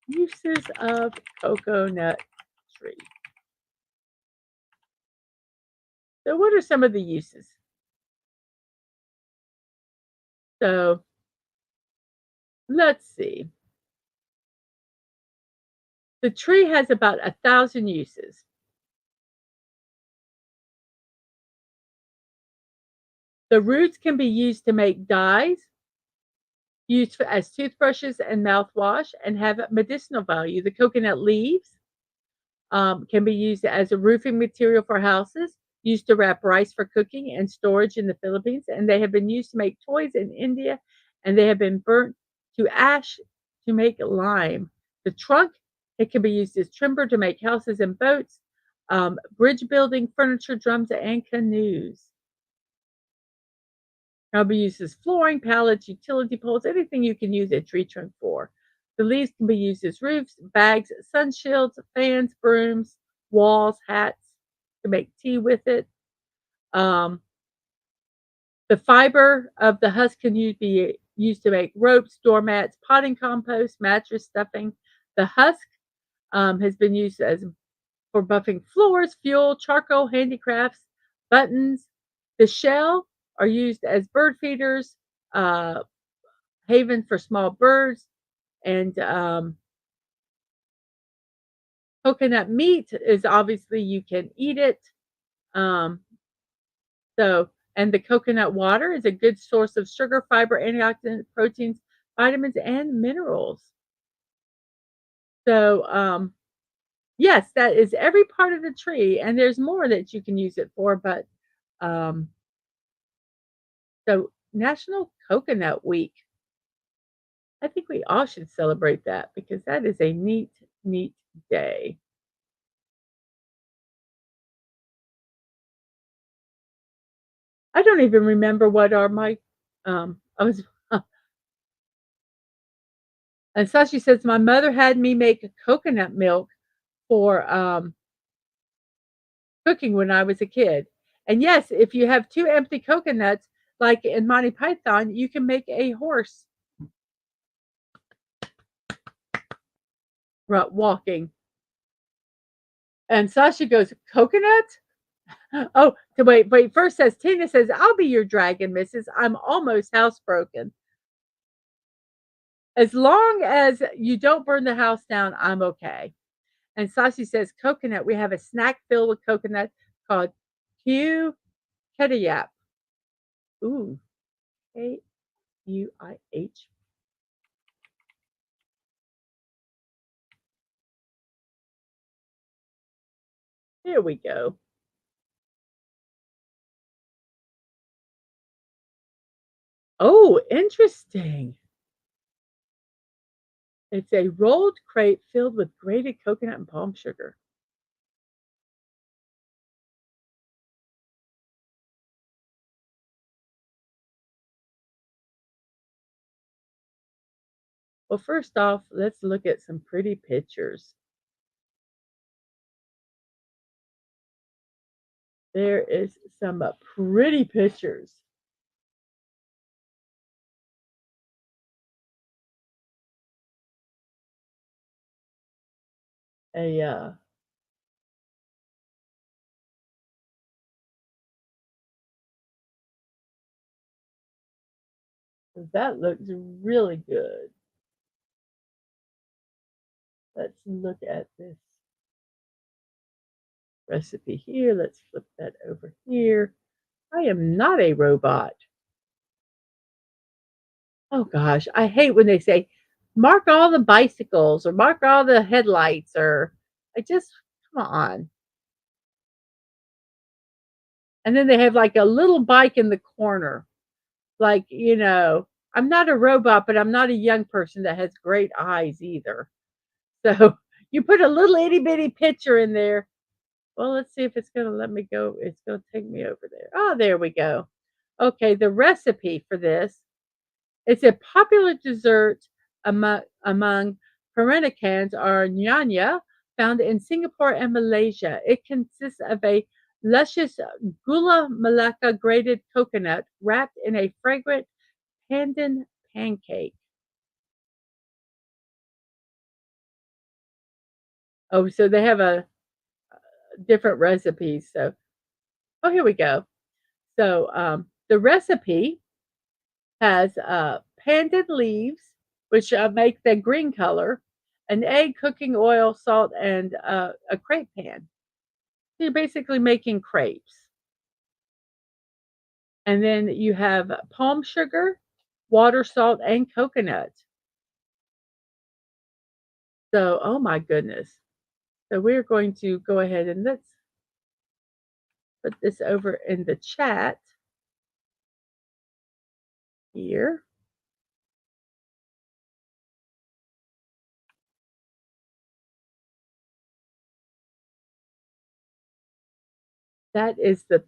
uses of coconut tree. So, what are some of the uses? So, let's see. The tree has about 1,000 uses. The roots can be used to make dyes, used as toothbrushes and mouthwash, and have medicinal value. The coconut leaves can be used as a roofing material for houses, used to wrap rice for cooking and storage in the Philippines, and they have been used to make toys in India, and they have been burnt to ash to make lime. The trunk, it can be used as timber to make houses and boats, bridge building, furniture, drums, and canoes. Can be used as flooring, pallets, utility poles, anything you can use a tree trunk for. The leaves can be used as roofs, bags, sun shields, fans, brooms, walls, hats, to make tea with it. Um, the fiber of the husk can be used to make ropes, doormats, potting compost, mattress stuffing. The husk has been used as for buffing floors, fuel, charcoal, handicrafts, buttons. The shell are used as bird feeders, uh, haven for small birds, and coconut meat is obviously you can eat it. Um, so, and the coconut water is a good source of sugar, fiber, antioxidants, proteins, vitamins, and minerals. So, yes, that is every part of the tree, and there's more that you can use it for. But um, so, National Coconut Week. I think we all should celebrate that because that is a neat, neat day. I don't even remember what are my I was and Sashi says my mother had me make coconut milk for cooking when I was a kid. And yes, if you have two empty coconuts, like in Monty Python, you can make a horse walking. And Sasha goes, coconut? Oh, wait. First says Tina says, I'll be your dragon, Mrs. I'm almost housebroken. As long as you don't burn the house down, I'm okay. And Sashi says, coconut. We have a snack filled with coconut called Q Ketayap. Ooh, Kuih. Here we go. Oh, interesting. It's a rolled crepe filled with grated coconut and palm sugar. Well, first off, let's look at some pretty pictures. There is some pretty pictures. A That looks really good. Let's look at this recipe here. Let's flip that over here. I am not a robot. Oh gosh, I hate when they say mark all the bicycles or mark all the headlights or I just come on. And then they have like a little bike in the corner. Like, I'm not a robot, but I'm not a young person that has great eyes either. So You put a little itty bitty picture in there. Well, let's see if it's gonna let me go. It's gonna take me over there. Oh, there we go. Okay, the recipe for this. It's a popular dessert among Perunicans or Nyanya, found in Singapore and Malaysia. It consists of a luscious gula melaka grated coconut wrapped in a fragrant pandan pancake. Oh, so they have a different recipes. So, oh, here we go. So, the recipe has pandan leaves, which make the green color, an egg, cooking oil, salt, and a crepe pan. So you're basically making crepes. And then you have palm sugar, water, salt, and coconut. So, oh my goodness. So we're going to go ahead and let's put this over in the chat here. That is the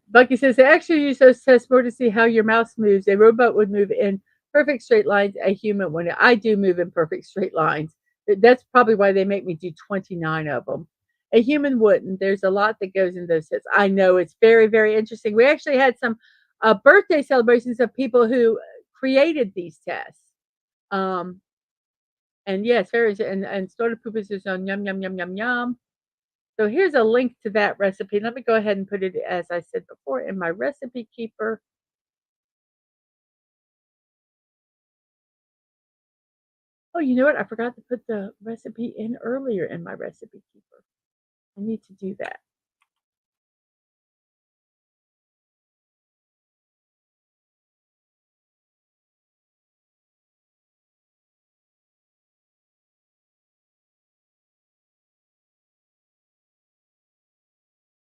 Bucky says they actually use those tests more to see how your mouse moves. A robot would move in perfect straight lines. A human wouldn't. I do move in perfect straight lines. That's probably why they make me do 29 of them. A human wouldn't. There's a lot that goes in those tests. I know it's very, very interesting. We actually had some birthday celebrations of people who created these tests. Um, and yes, very and started pooping is on yum yum yum yum yum. So here's a link to that recipe. Let me go ahead and put it, as I said before, in my recipe keeper. Oh, you know what? I forgot to put the recipe in earlier in my recipe keeper. I need to do that.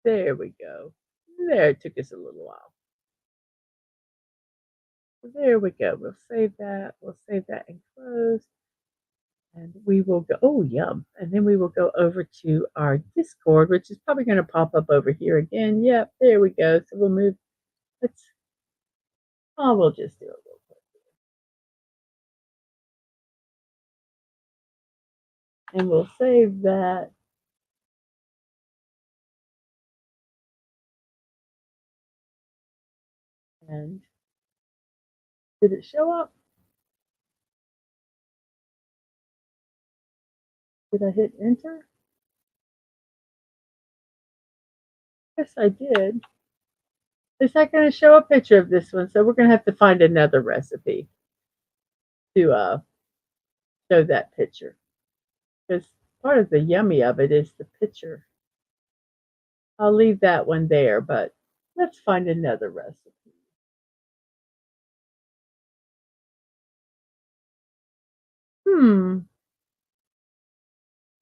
There we go. There, it took us a little while. There we go. We'll save that. We'll save that and close. And we will go, oh, yum. And then we will go over to our Discord, which is probably going to pop up over here again. Yep, there we go. So we'll move. We'll just do it real quick. And we'll save that. And did it show up? Did I hit enter? Yes, I did. It's not going to show a picture of this one, so we're going to have to find another recipe to show that picture. Because part of the yummy of it is the picture. I'll leave that one there, but let's find another recipe.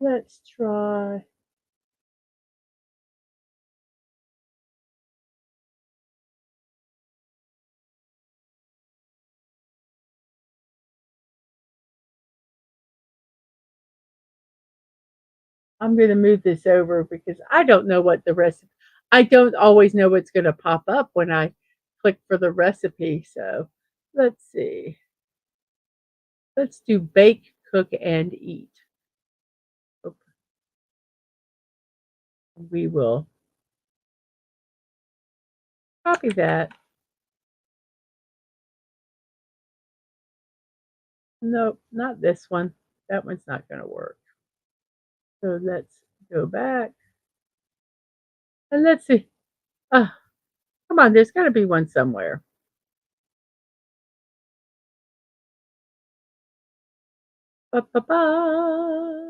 Let's try. I'm going to move this over because I don't know what the recipe. I don't always know what's going to pop up when I click for the recipe. So let's see. Let's do bake, cook, and eat. Okay. We will copy that. Nope, not this one. That one's not going to work. So let's go back. And let's see. Come on, there's got to be one somewhere. Ba-ba-ba.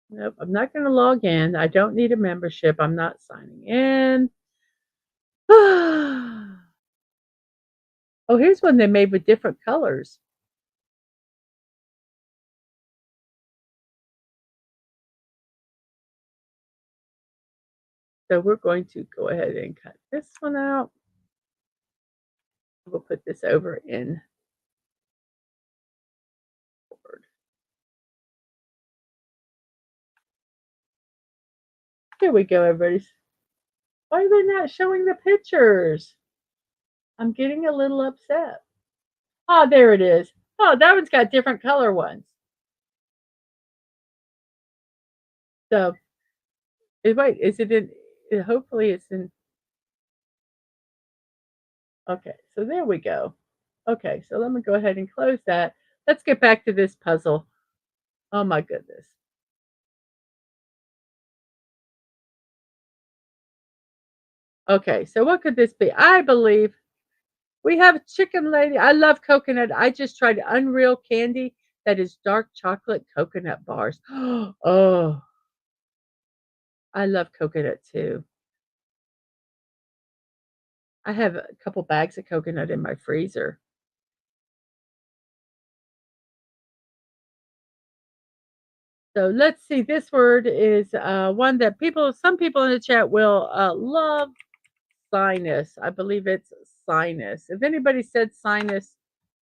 Nope, I'm not going to log in. I don't need a membership. I'm not signing in. Oh, here's one they made with different colors. So we're going to go ahead and cut this one out. We'll put this over in Word. Here we go, everybody. Why are they not showing the pictures? I'm getting a little upset. Oh, there it is. Oh, that one's got different color ones. So, wait, is it in? Hopefully, it's in. Okay, so there we go. Okay, so let me go ahead and close that. Let's get back to this puzzle. Oh my goodness. Okay, so what could this be? I believe we have chicken lady. I love coconut. I just tried Unreal Candy that is dark chocolate coconut bars. Oh, I love coconut too. I have a couple bags of coconut in my freezer. So let's see. This word is one that some people in the chat will love. Sinus. I believe it's sinus. If anybody said sinus,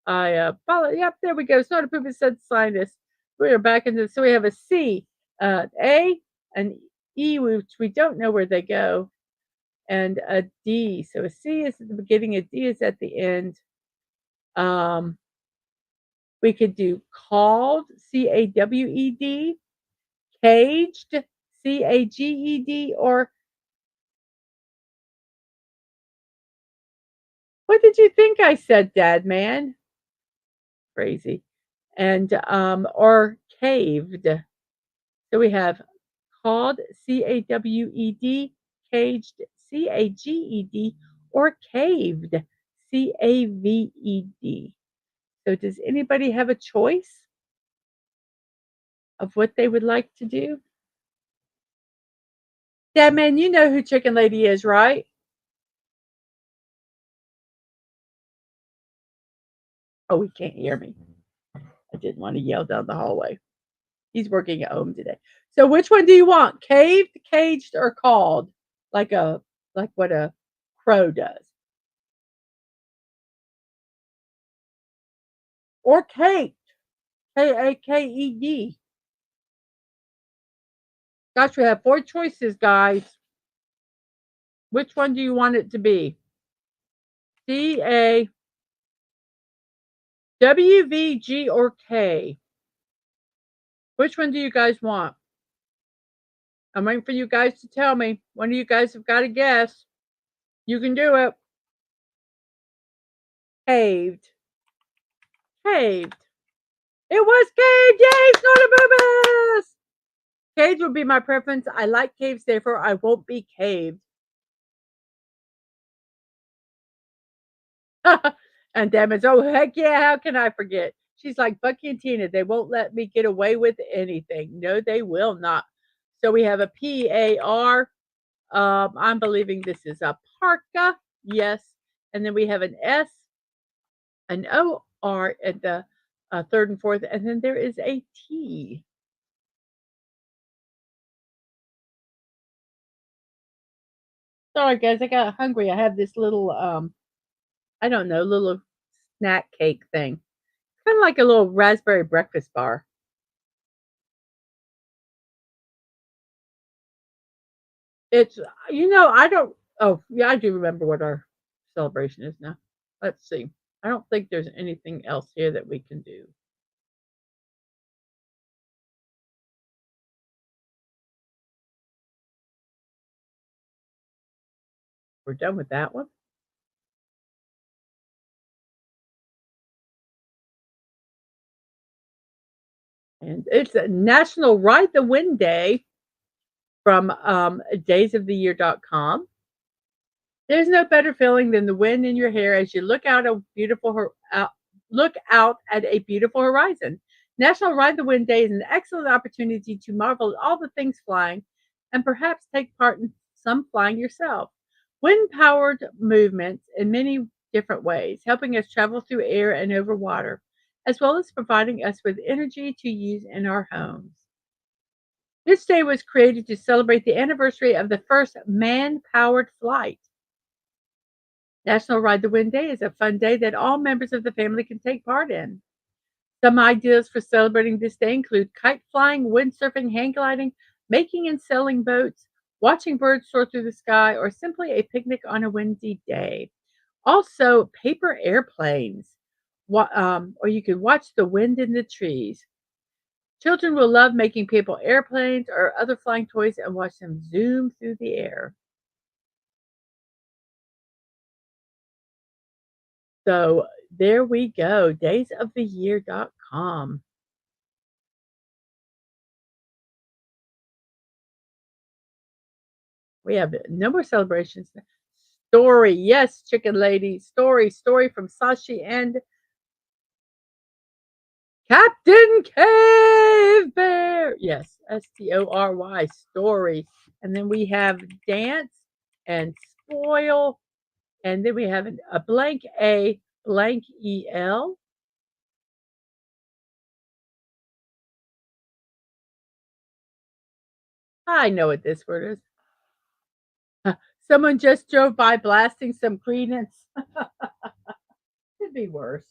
I follow. Yep, there we go. Soda Poop said sinus. We are back into. So we have a C, A, an E, which we don't know where they go, and a D. So a C is at the beginning, a D is at the end. Um, we could do called, CAWED, caged, CAGED, or what did you think I said, Dad man? Crazy. And or caved. So we have called, CAWED, caged, CAGED, or caved, CAVED. So does anybody have a choice of what they would like to do? Yeah, man, you know who Chicken Lady is, right? Oh, he can't hear me. I didn't want to yell down the hallway. He's working at home today. So which one do you want? Caved, caged, or called? Like a like what a crow does. Or caked. Kaked. Gosh, we have 4 choices, guys. Which one do you want it to be? C-A, W-V-G, or K? Which one do you guys want? I'm waiting for you guys to tell me. One of you guys have got to guess. You can do it. Caved. Caved. It was caved. Yay, Soda Boobies! Caved would be my preference. I like caves, therefore I won't be caved. And Damage, oh heck yeah, how can I forget? She's like Bucky and Tina, they won't let me get away with anything. No, they will not. So we have a P-A-R. I'm believing this is a parka. Yes. And then we have an S, an O-R at the third and fourth. And then there is a T. Sorry guys, I got hungry. I have this little I don't know, little snack cake thing. Kind of like a little raspberry breakfast bar. It's I don't oh, yeah, I do remember what our celebration is now. Let's see. I don't think there's anything else here that we can do. We're done with that one. And it's a National Ride the Wind Day from daysoftheyear.com. There's no better feeling than the wind in your hair as you look out at a beautiful horizon. National Ride the Wind Day is an excellent opportunity to marvel at all the things flying and perhaps take part in some flying yourself. Wind powered movements in many different ways, helping us travel through air and over water, as well as providing us with energy to use in our homes. This day was created to celebrate the anniversary of the first man-powered flight. National Ride the Wind Day is a fun day that all members of the family can take part in. Some ideas for celebrating this day include kite flying, windsurfing, hang gliding, making and selling boats, watching birds soar through the sky, or simply a picnic on a windy day. Also, paper airplanes, or you can watch the wind in the trees. Children will love making paper airplanes or other flying toys and watch them zoom through the air. So there we go, daysoftheyear.com. We have no more celebrations. Story, yes, chicken lady. Story from Sashi and Captain Cave Bear. Yes, Story, story. And then we have dance and spoil. And then we have a blank A, blank EL. I know what this word is. Someone just drove by blasting some Credence. Could be worse.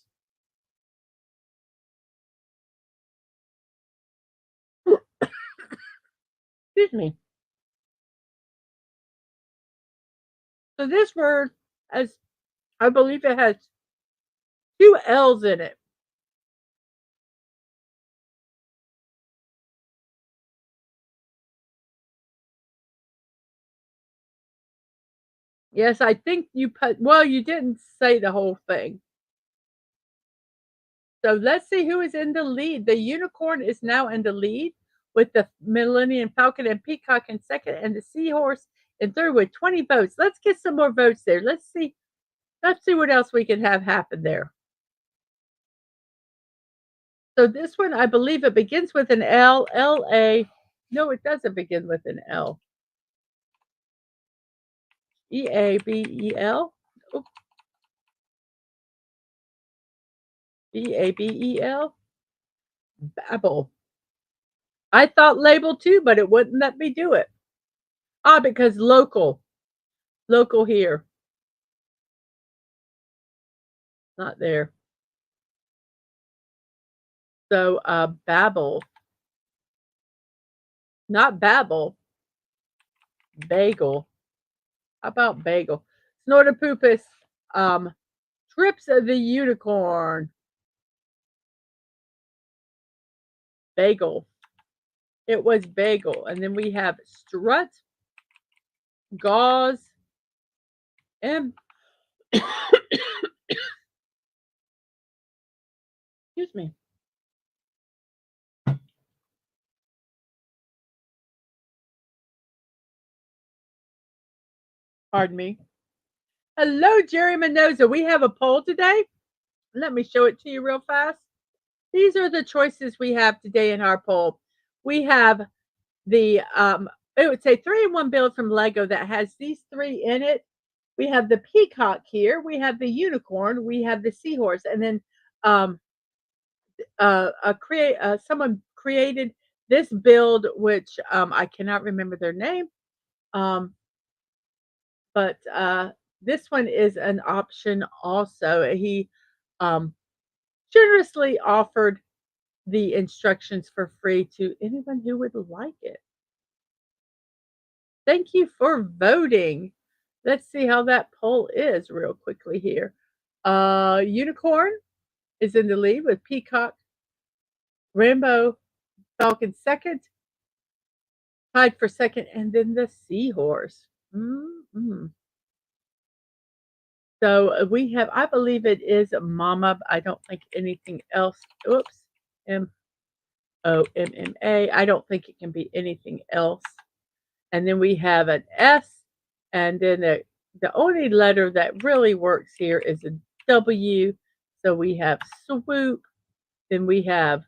Excuse me. So this word has, I believe it has two L's in it. Yes, I think you put, well, you didn't say the whole thing. So let's see who is in the lead. The unicorn is now in the lead with the Millennium Falcon and Peacock in second, and the Seahorse in third with 20 votes. Let's get some more votes there. Let's see. Let's see what else we can have happen there. So this one, I believe it begins with an L, L-A. No, it doesn't begin with an L. E-A-B-E-L. Oh, B-A-B-E-L. Babel. I thought label too, but it wouldn't let me do it. Ah, because local. Local here. Not there. So, Babel. Not Babel. Bagel. How about bagel? Snortopoopus. Trips of the unicorn. Bagel. It was bagel. And then we have strut, gauze, and excuse me. Pardon me. Hello, Jerry Mendoza. We have a poll today. Let me show it to you real fast. These are the choices we have today in our poll. We have the it would say 3-in-1 build from Lego that has these three in it. We have the peacock here, we have the unicorn, we have the seahorse, and then someone created this build, which I cannot remember their name, but this one is an option also. He um, generously offered the instructions for free to anyone who would like it. Thank you for voting. Let's see how that poll is real quickly here. Unicorn is in the lead with Peacock, Rainbow Falcon second, tied for second, and then the Seahorse. So we have, I believe it is Mama. I don't think anything else. Oops. MOMMA. I don't think it can be anything else. And then we have an S, and then the only letter that really works here is a W. So we have swoop, then we have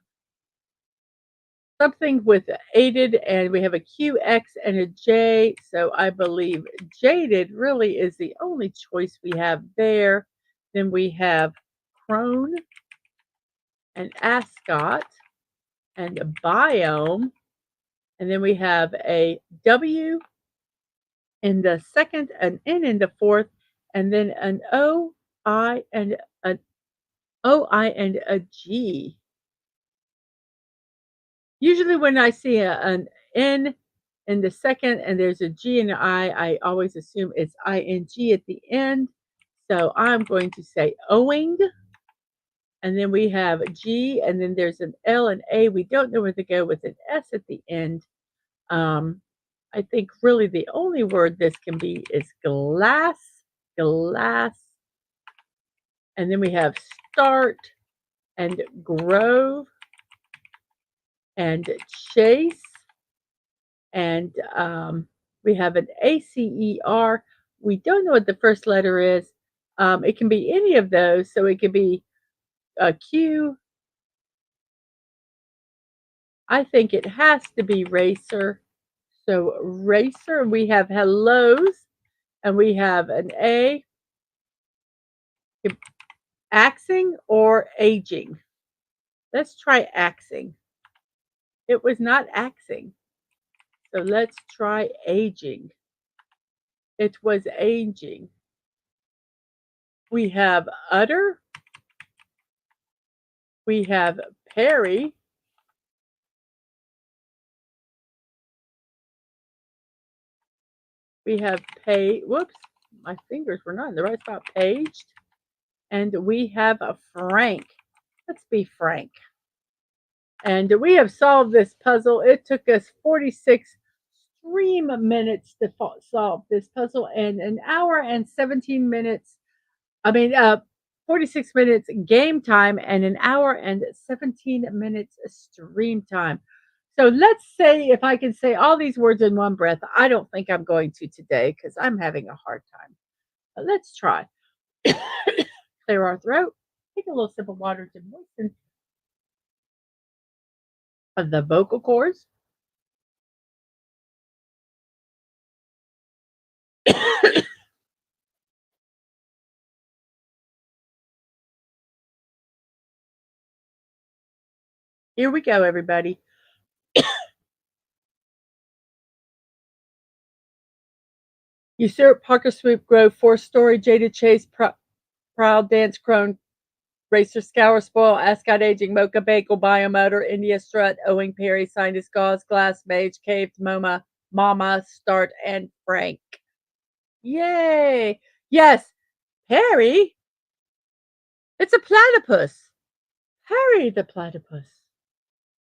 something with aided, and we have a QX and a J. So I believe jaded really is the only choice we have there. Then we have crone and ascot and biome. and then we have a W in the second, an N in the fourth, and then an I, and an OI and a G. Usually, when I see an N in the second and there's a G and an I always assume it's ING at the end. So I'm going to say owing. And then we have G, and then there's an L and A. We don't know where to go with an S at the end. Um, I think really the only word this can be is glass, glass. And then we have start and grove and chase. And we have an ACER. We don't know what the first letter is. It can be any of those. So it could be a Q. I think it has to be racer. So racer, we have hellos, and we have an A, axing or aging. Let's try axing. It was not axing. So let's try aging. It was aging. We have utter. We have Perry. We have pay. Whoops, my fingers were not in the right spot. Paged. And we have a Frank. Let's be frank. And we have solved this puzzle. It took us 46 stream minutes to solve this puzzle, and an hour and 17 minutes. I mean, 46 minutes game time and an hour and 17 minutes stream time. So let's say if I can say all these words in one breath. I don't think I'm going to today because I'm having a hard time. But let's try. Clear our throat. Take a little sip of water to moisten the vocal cords. Here we go, everybody. Usurp, Parker Swoop, Grove, Four Story, Jada Chase, Proud, Dance Crone, Racer, Scour, Spoil, Ascot, Aging, Mocha, Bagel, Biomotor, India, Strut, Owing, Perry, Sinus, Gauze, Glass, Mage, Caved, MoMA, Mama, Start, and Frank. Yay! Yes, Perry. It's a platypus. Harry the platypus.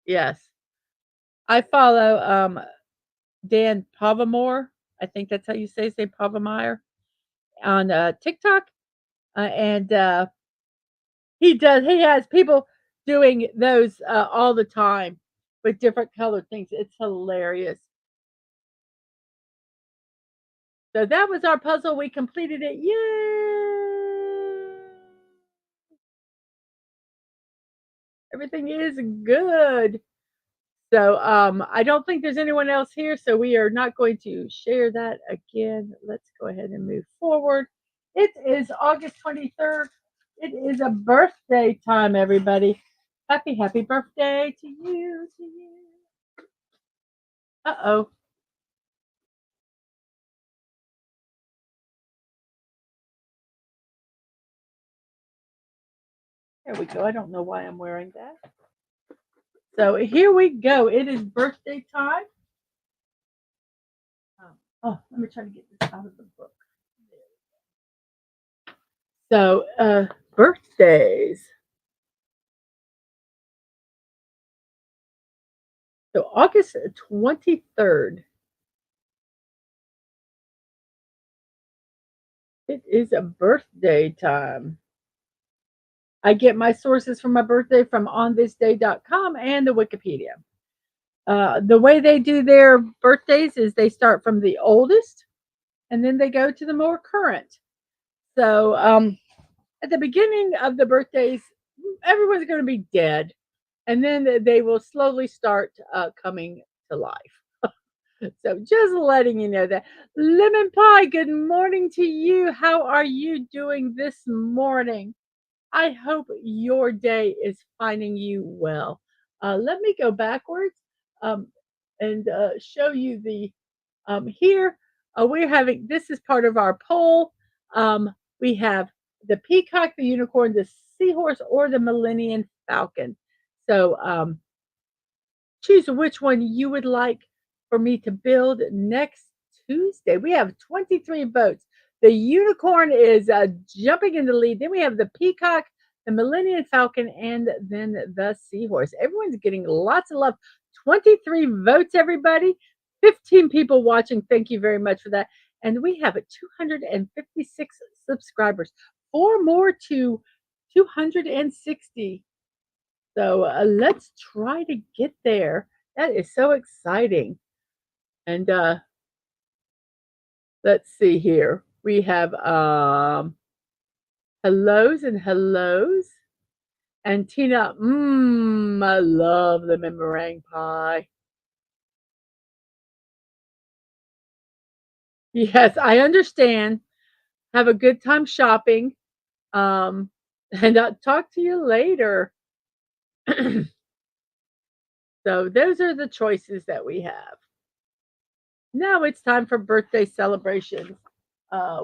Yes. I follow Dan Pavamore. I think that's how you say Pavameyer on TikTok. And he has people doing those all the time with different colored things. It's hilarious. So that was our puzzle. We completed it. Yay! Everything is good. So I don't think there's anyone else here, so we are not going to share that again. Let's go ahead and move forward. It is August 23rd. It is a birthday time, everybody. Happy birthday to you, to you. Uh-oh. There we go. I don't know why I'm wearing that. So here we go. It is birthday time. Let me try to get this out of the book. So, birthdays. So August 23rd. It is a birthday time. I get my sources for my birthday from onthisday.com and the Wikipedia. The way they do their birthdays is they start from the oldest and then they go to the more current. So at the beginning of the birthdays, everyone's going to be dead. And then they will slowly start coming to life. So just letting you know that. Lemon Pie, good morning to you. How are you doing this morning? I hope your day is finding you well. Let me go backwards. Um, and show you the here. We're having this is part of our poll. We have the peacock, the unicorn, the seahorse, or the Millennium Falcon. So choose which one you would like for me to build next Tuesday. We have 23 votes. The unicorn is jumping in the lead. Then we have the peacock, the Millennium Falcon, and then the seahorse. Everyone's getting lots of love. 23 votes, everybody. 15 people watching. Thank you very much for that. And we have 256 subscribers. 4 more to 260. So let's try to get there. That is so exciting. And let's see here. We have hellos and hellos. And Tina, I love the meringue pie. Yes, I understand. Have a good time shopping. Um, and I'll talk to you later. So those are the choices that we have. Now it's time for birthday celebrations.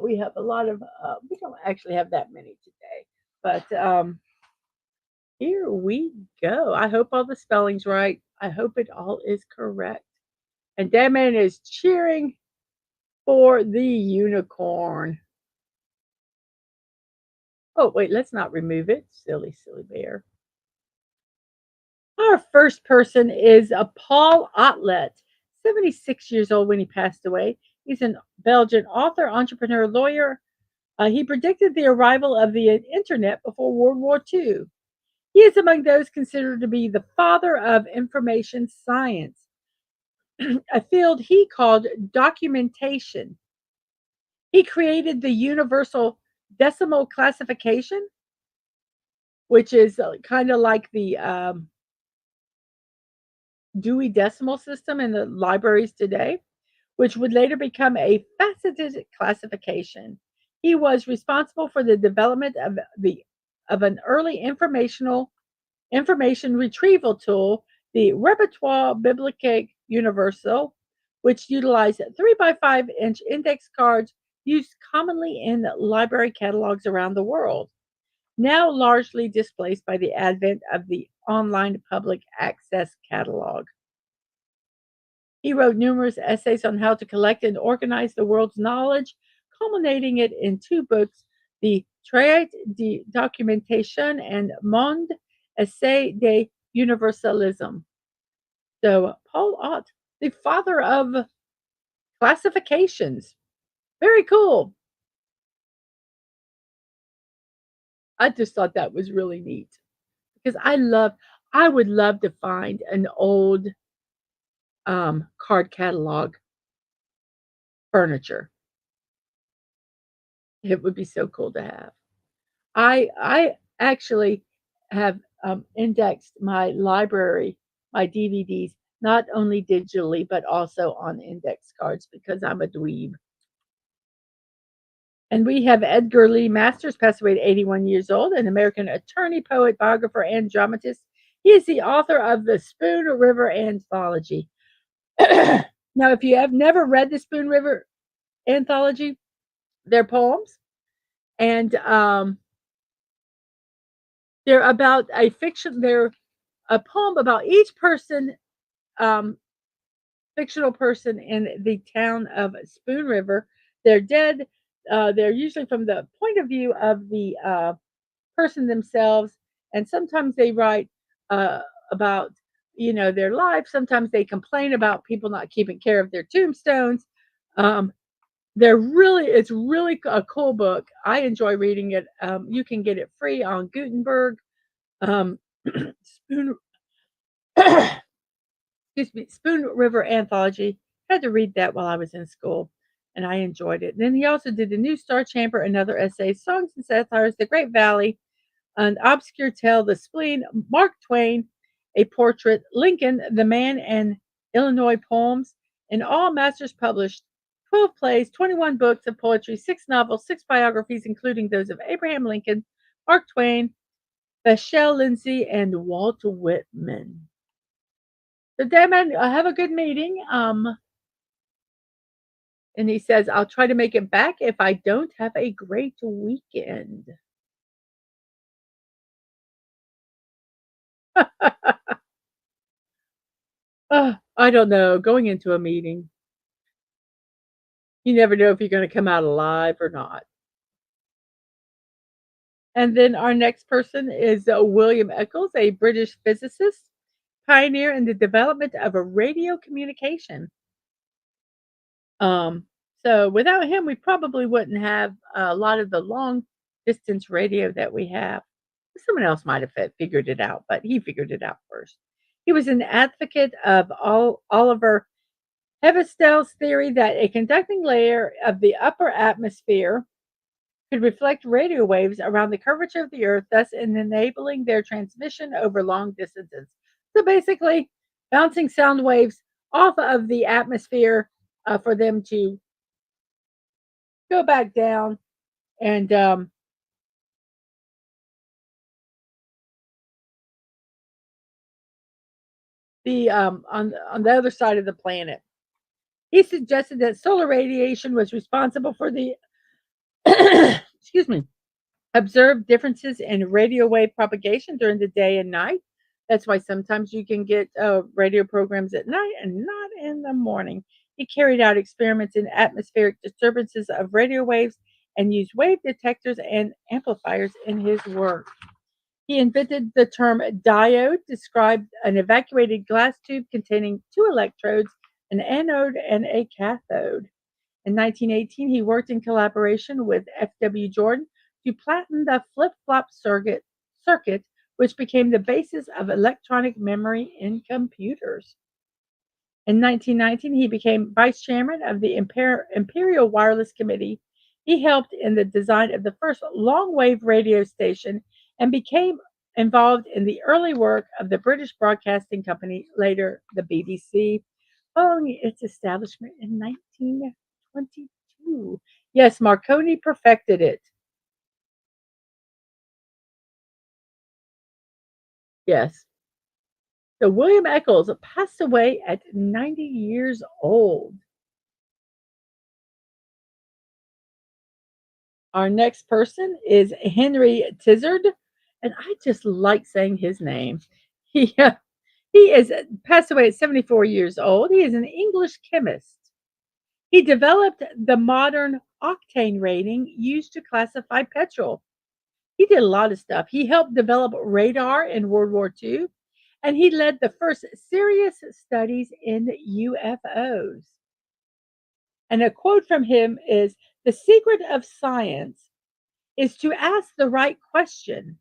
We have a lot of, we don't actually have that many today, but here we go. I hope all the spelling's right. I hope it all is correct. And Dadman is cheering for the unicorn. Oh, wait, let's not remove it. Silly, silly bear. Our first person is a Paul Otlet, 76 years old when he passed away. He's a Belgian author, entrepreneur, lawyer. He predicted the arrival of the internet before World War II. He is among those considered to be the father of information science, a field he called documentation. He created the universal decimal classification, which is kind of like the Dewey Decimal System in the libraries today, which would later become a faceted classification. He was responsible for the development of an early information retrieval tool, the Repertoire Biblique Universal, which utilized 3 by 5 inch index cards used commonly in library catalogs around the world, now largely displaced by the advent of the online public access catalog. He wrote numerous essays on how to collect and organize the world's knowledge, culminating it in 2 books, the Traité de Documentation and Monde Essai de Universalisme. So, Paul Ott, the father of classifications. Very cool. I just thought that was really neat because I would love to find an old card catalog furniture. It would be so cool to have. I actually have indexed my library, my DVDs, not only digitally but also on index cards because I'm a dweeb. And we have Edgar Lee Masters, passed away at 81 years old, an American attorney, poet, biographer, and dramatist. He is the author of the Spoon River Anthology. Now, if you have never read the Spoon River Anthology, they're poems, and they're about a fiction. They're a poem about each person, um, fictional person in the town of Spoon River. They're dead. They're usually from the point of view of the person themselves, and sometimes they write about their life. Sometimes they complain about people not keeping care of their tombstones. Um, it's really a cool book. I enjoy reading it. You can get it free on Gutenberg. Spoon excuse me, Spoon River Anthology. Had to read that while I was in school, and I enjoyed it. Then he also did the New Star Chamber, another essay, Songs and Satires, The Great Valley, An Obscure Tale, The Spleen, Mark Twain, A Portrait, Lincoln, The Man, and Illinois Poems. In all, Masters published 12 plays, 21 books of poetry, 6 novels, 6 biographies, including those of Abraham Lincoln, Mark Twain, Vachel Lindsay, and Walt Whitman. So, Dadman, have a good meeting. And he says, I'll try to make it back if I don't have a great weekend. I don't know. Going into a meeting, you never know if you're going to come out alive or not. And then our next person is William Eccles, a British physicist, pioneer in the development of a radio communication. Um, so without him, we probably wouldn't have a lot of the long distance radio that we have. Someone else might have figured it out, but he figured it out first. He was an advocate of Oliver Heavisdel's theory that a conducting layer of the upper atmosphere could reflect radio waves around the curvature of the Earth, thus enabling their transmission over long distances. So basically, bouncing sound waves off of the atmosphere for them to go back down and be on the other side of the planet. He suggested that solar radiation was responsible for the excuse me, observed differences in radio wave propagation during the day and night. That's why sometimes you can get radio programs at night and not in the morning. He carried out experiments in atmospheric disturbances of radio waves and used wave detectors and amplifiers in his work. He invented the term diode, described an evacuated glass tube containing two electrodes, an anode and a cathode. In 1918, he worked in collaboration with F.W. Jordan to patent the flip-flop circuit, which became the basis of electronic memory in computers. In 1919, he became vice chairman of the Imperial Wireless Committee. He helped in the design of the first long-wave radio station and became involved in the early work of the British Broadcasting Company, later the BBC, following its establishment in 1922. Yes, Marconi perfected it. Yes. So William Eccles passed away at 90 years old. Our next person is Henry Tizard, and I just like saying his name. He he is passed away at 74 years old. He is an English chemist. He developed the modern octane rating used to classify petrol. He did a lot of stuff. He helped develop radar in World War II, and he led the first serious studies in UFOs. And a quote from him is, "The secret of science is to ask the right question,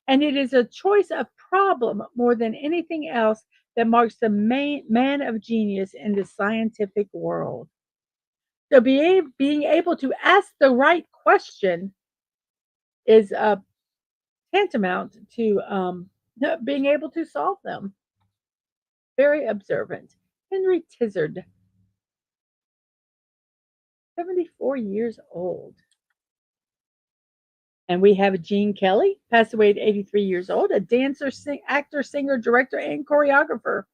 and it is a choice of problem more than anything else that marks the man of genius in the scientific world." So being able to ask the right question is tantamount to being able to solve them. Very observant. Henry Tizard, 74 years old. And we have Gene Kelly, passed away at 83 years old, a dancer, actor, singer, director, and choreographer.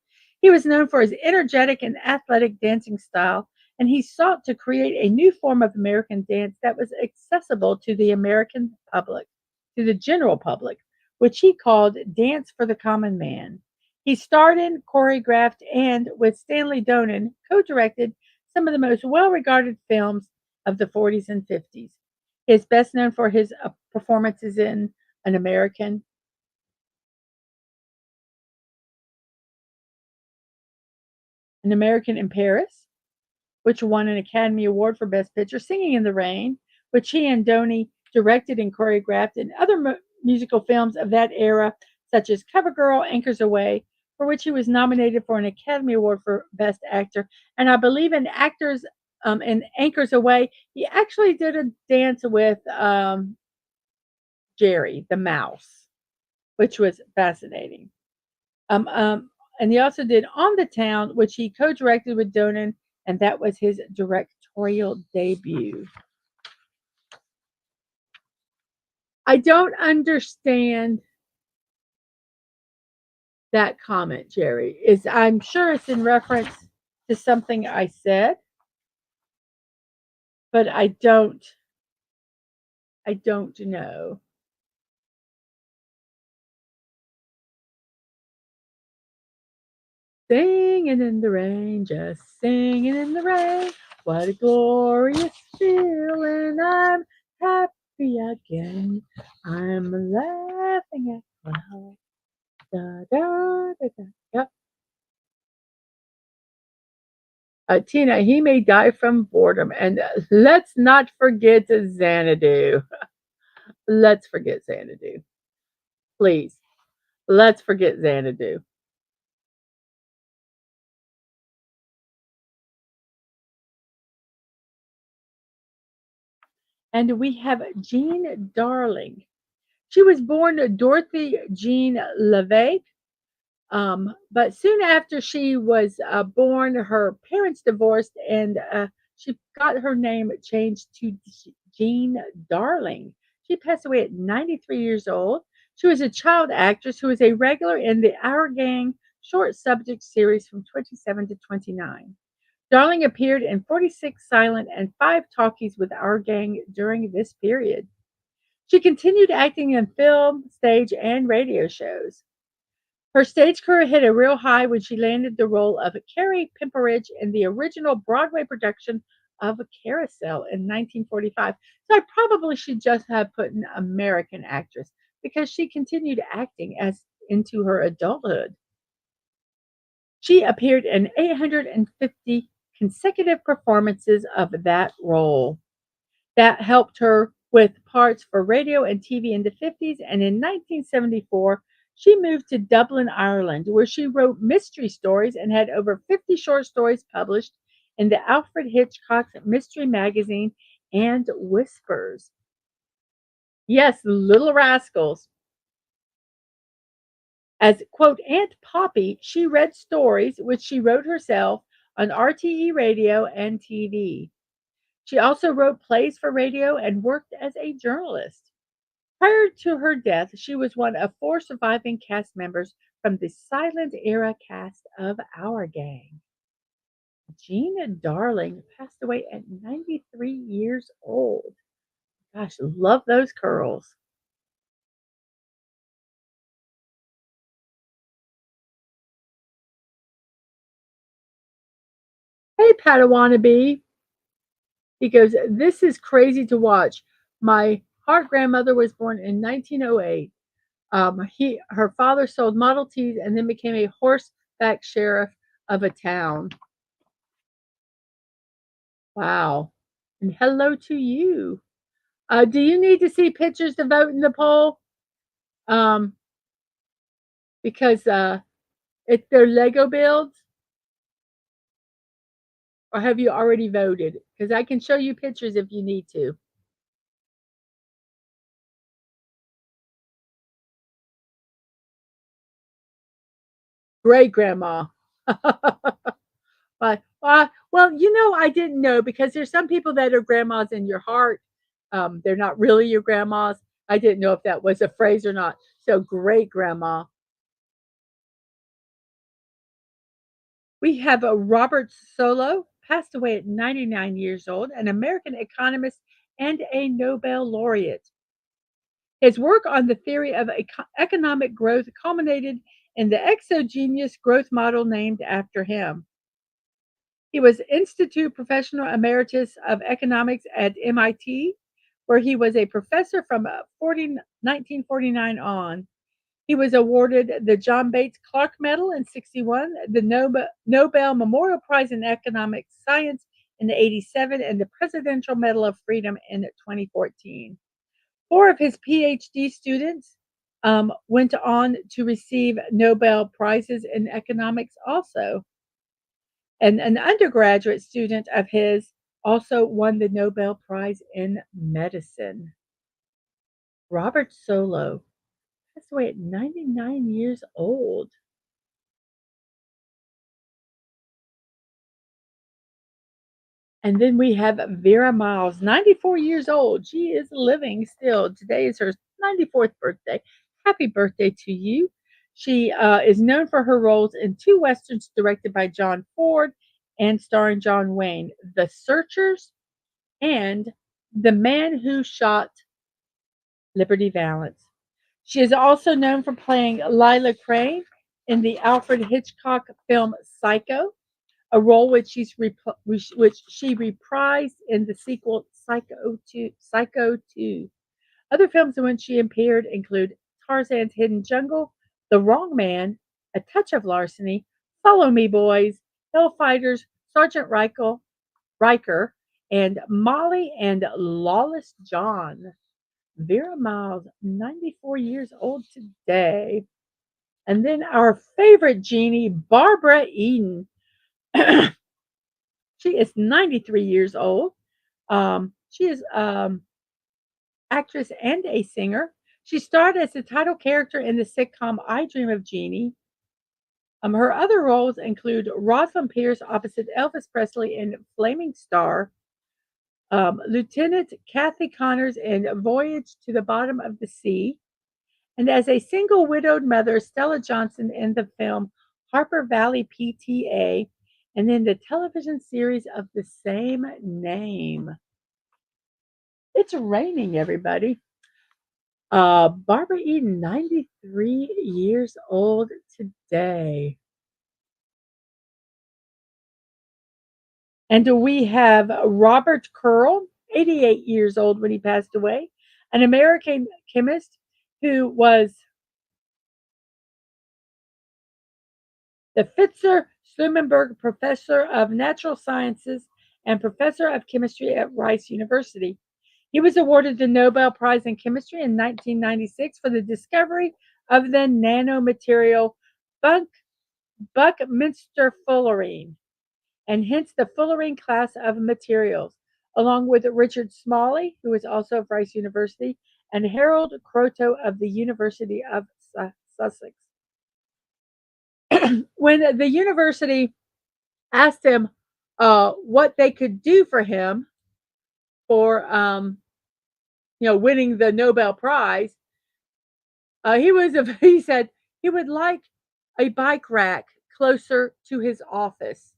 He was known for his energetic and athletic dancing style, and he sought to create a new form of American dance that was accessible to the American public, to the general public, which he called Dance for the Common Man. He starred in, choreographed, and with Stanley Donen, co directed some of the most well regarded films of the 40s and 50s. He is best known for his performances in An American An American in Paris, which won an Academy Award for Best Picture, Singing in the Rain, which he and Doney directed and choreographed, and other musical films of that era, such as Covergirl, Anchors Away, for which he was nominated for an Academy Award for Best Actor. And I believe in Anchors Away, he actually did a dance with Jerry, the mouse, which was fascinating. Um, um, and he also did On the Town, which he co-directed with Donen, and that was his directorial debut. I don't understand that comment, Jerry, is I'm sure it's in reference to something I said, but I don't know. Singing in the rain, just singing in the rain. What a glorious feeling. I'm happy again. I'm laughing at clouds. Da, da, da, da. Yep. Tina, he may die from boredom. And let's not forget Xanadu. Let's forget Xanadu. Please. Let's forget Xanadu. And we have Jean Darling. She was born Dorothy Jean LeVay. But soon after she was born, her parents divorced and she got her name changed to Jean Darling. She passed away at 93 years old. She was a child actress who was a regular in the Our Gang short subject series from 27 to 29. Darling appeared in 46 silent and 5 talkies with Our Gang during this period. She continued acting in film, stage, and radio shows. Her stage career hit a real high when she landed the role of Carrie Pimperidge in the original Broadway production of Carousel in 1945. So I probably should just have put an American actress because she continued acting as into her adulthood. She appeared in 850 consecutive performances of that role. That helped her with parts for radio and TV in the 50s, and in 1974, she moved to Dublin, Ireland, where she wrote mystery stories and had over 50 short stories published in the Alfred Hitchcock Mystery Magazine and Whispers. Yes, Little Rascals. As, quote, Aunt Poppy, she read stories which she wrote herself on RTE radio and TV. She also wrote plays for radio and worked as a journalist. Prior to her death, she was one of 4 surviving cast members from the silent era cast of Our Gang. Gina Darling passed away at 93 years old. Gosh, love those curls. Hey, Padawannabe. He goes, this is crazy to watch. My heart grandmother was born in 1908. Her father sold Model Ts and then became a horseback sheriff of a town. Wow. And hello to you. Do you need to see pictures to vote in the poll? Um, because if they're Lego builds, or have you already voted? Because I can show you pictures if you need to. Great grandma. Well, I didn't know because there's some people that are grandmas in your heart. They're not really your grandmas. I didn't know if that was a phrase or not. So great grandma. We have a Robert Solow, passed away at 99 years old, an American economist and a Nobel laureate. His work on the theory of economic growth culminated in the exogenous growth model named after him. He was Institute Professor Emeritus of Economics at MIT, where he was a professor from 1949 on. He was awarded the John Bates Clark Medal in 61, the Nobel Memorial Prize in Economic Science in 87, and the Presidential Medal of Freedom in 2014. 4 of his PhD students went on to receive Nobel Prizes in economics also. And an undergraduate student of his also won the Nobel Prize in medicine. Robert Solow passed away at 99 years old. And then we have Vera Miles, 94 years old. She is living still. Today is her 94th birthday. Happy birthday to you. She is known for her roles in two westerns directed by John Ford and starring John Wayne, The Searchers and The Man Who Shot Liberty Valance. She is also known for playing Lila Crane in the Alfred Hitchcock film Psycho, a role which she reprised in the sequel Psycho 2. Other films in which she appeared include Tarzan's Hidden Jungle, The Wrong Man, A Touch of Larceny, Follow Me Boys, Hellfighters, Sergeant Riker, and Molly and Lawless John. Vera Miles, 94 years old today. And then our favorite genie, Barbara Eden. She is 93 years old. She is actress and a singer. She starred as the title character in the sitcom I Dream of Jeannie. Her other roles include Rosalind Pierce opposite Elvis Presley in Flaming Star, Lieutenant Kathy Connors in Voyage to the Bottom of the Sea, and as a single widowed mother, Stella Johnson in the film Harper Valley PTA, and in the television series of the same name. It's raining, everybody. Barbara Eden, 93 years old today. And we have Robert Curl, 88 years old when he passed away, an American chemist who was the Fitzer Slumenberg Professor of Natural Sciences and Professor of Chemistry at Rice University. He was awarded the Nobel Prize in Chemistry in 1996 for the discovery of the nanomaterial Buckminster fullerene, and hence the fullerene class of materials, along with Richard Smalley, who is also of Rice University, and Harold Croto of the University of Sussex. When the university asked him what they could do for him for winning the Nobel Prize, he said he would like a bike rack closer to his office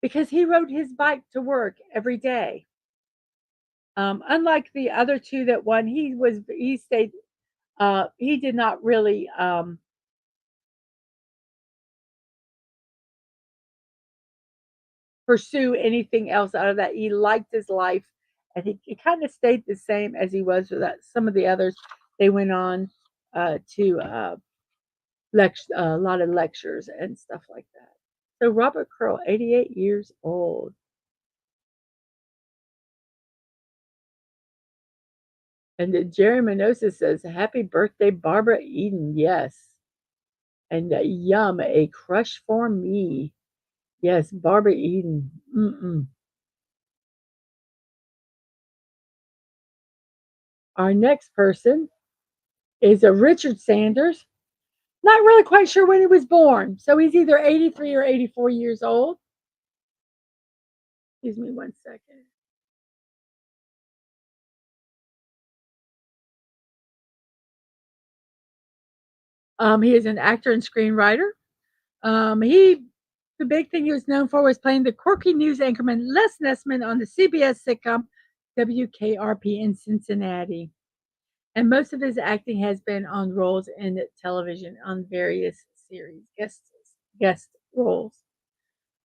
because he rode his bike to work every day. Unlike the other two that won, he did not really pursue anything else out of that. He liked his life, and he kind of stayed the same as he was with that. Some of the others, they went on to a lot of lectures and stuff like that. So Robert Curl, 88 years old. And Jerry Minosa says, "Happy birthday, Barbara Eden." Yes. And yum, a crush for me. Yes, Barbara Eden. Mm-mm. Our next person is a Richard Sanders. Not really quite sure when he was born. So he's either 83 or 84 years old. Excuse me one second. He is an actor and screenwriter. The big thing he was known for was playing the quirky news anchorman Les Nessman on the CBS sitcom WKRP in Cincinnati. And most of his acting has been on roles in television on various series, guest roles.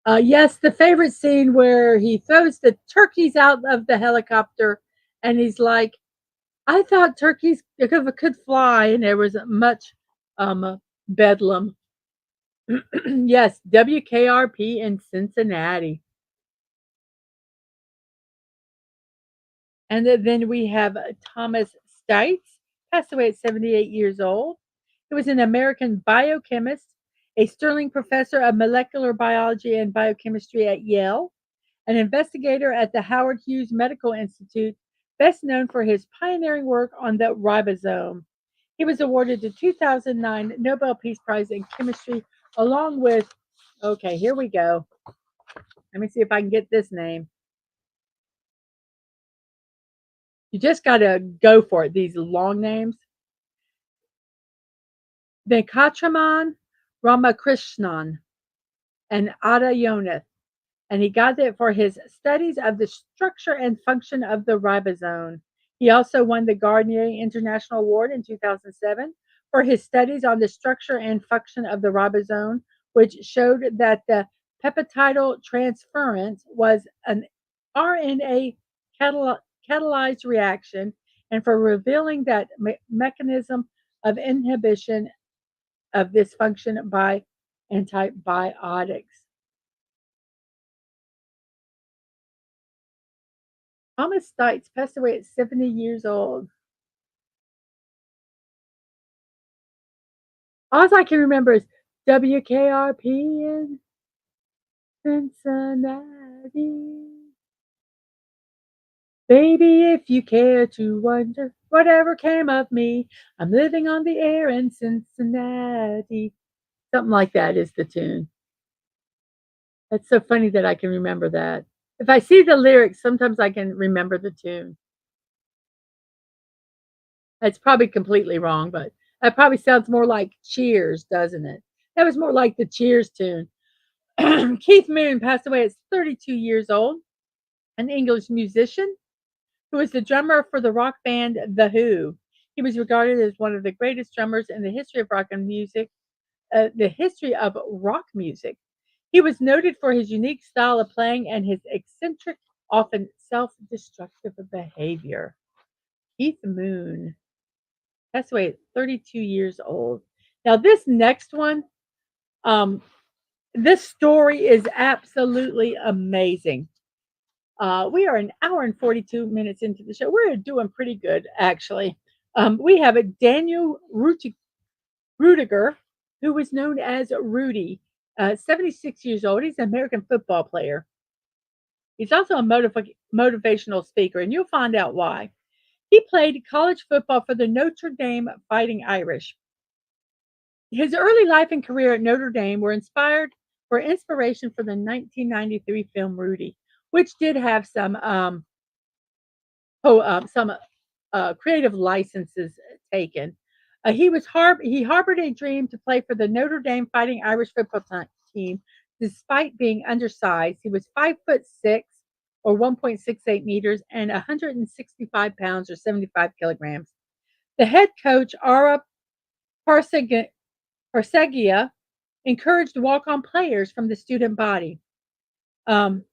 Yes, the favorite scene where he throws the turkeys out of the helicopter and he's like, I thought turkeys could fly, and there was much bedlam. Yes, WKRP in Cincinnati. And then we have Thomas Stites, passed away at 78 years old. He was an American biochemist, a Sterling professor of molecular biology and biochemistry at Yale, an investigator at the Howard Hughes Medical Institute, best known for his pioneering work on the ribosome. He was awarded the 2009 Nobel Peace Prize in Chemistry, along with, okay, here we go. Let me see if I can get this name. You just got to go for it, these long names. Venkatraman Ramakrishnan and Ada Yonath, and he got it for his studies of the structure and function of the ribosome. He also won the Garnier International Award in 2007 for his studies on the structure and function of the ribosome, which showed that the peptidyl transference was an RNA catalyzed reaction, and for revealing that mechanism of inhibition of this function by antibiotics. Thomas Stites passed away at 70 years old. All I can remember is WKRP in Cincinnati. Baby, if you care to wonder whatever came of me, I'm living on the air in Cincinnati. Something like that is the tune. That's so funny that I can remember that. If I see the lyrics, sometimes I can remember the tune. That's probably completely wrong, but that probably sounds more like Cheers, doesn't it? That was more like the Cheers tune. Keith Moon passed away at 32 years old, an English musician who was the drummer for the rock band The Who. He was regarded as one of the greatest drummers in the history of rock music. He was noted for his unique style of playing and his eccentric, often self-destructive behavior. Keith Moon passed away at 32 years old. Now, this next one, um, this story is absolutely amazing. We are an hour and 42 minutes into the show. We're doing pretty good, actually. We have a Daniel Rudiger, who was known as Rudy, 76 years old. He's an American football player. He's also a motivational speaker, and you'll find out why. He played college football for the Notre Dame Fighting Irish. His early life and career at Notre Dame were inspiration for the 1993 film Rudy, which did have some creative licenses taken. He harbored a dream to play for the Notre Dame Fighting Irish football team, despite being undersized. He was 5'6" or 1.68 meters and 165 pounds or 75 kilograms. The head coach Ara Parsegia encouraged walk-on players from the student body. Um,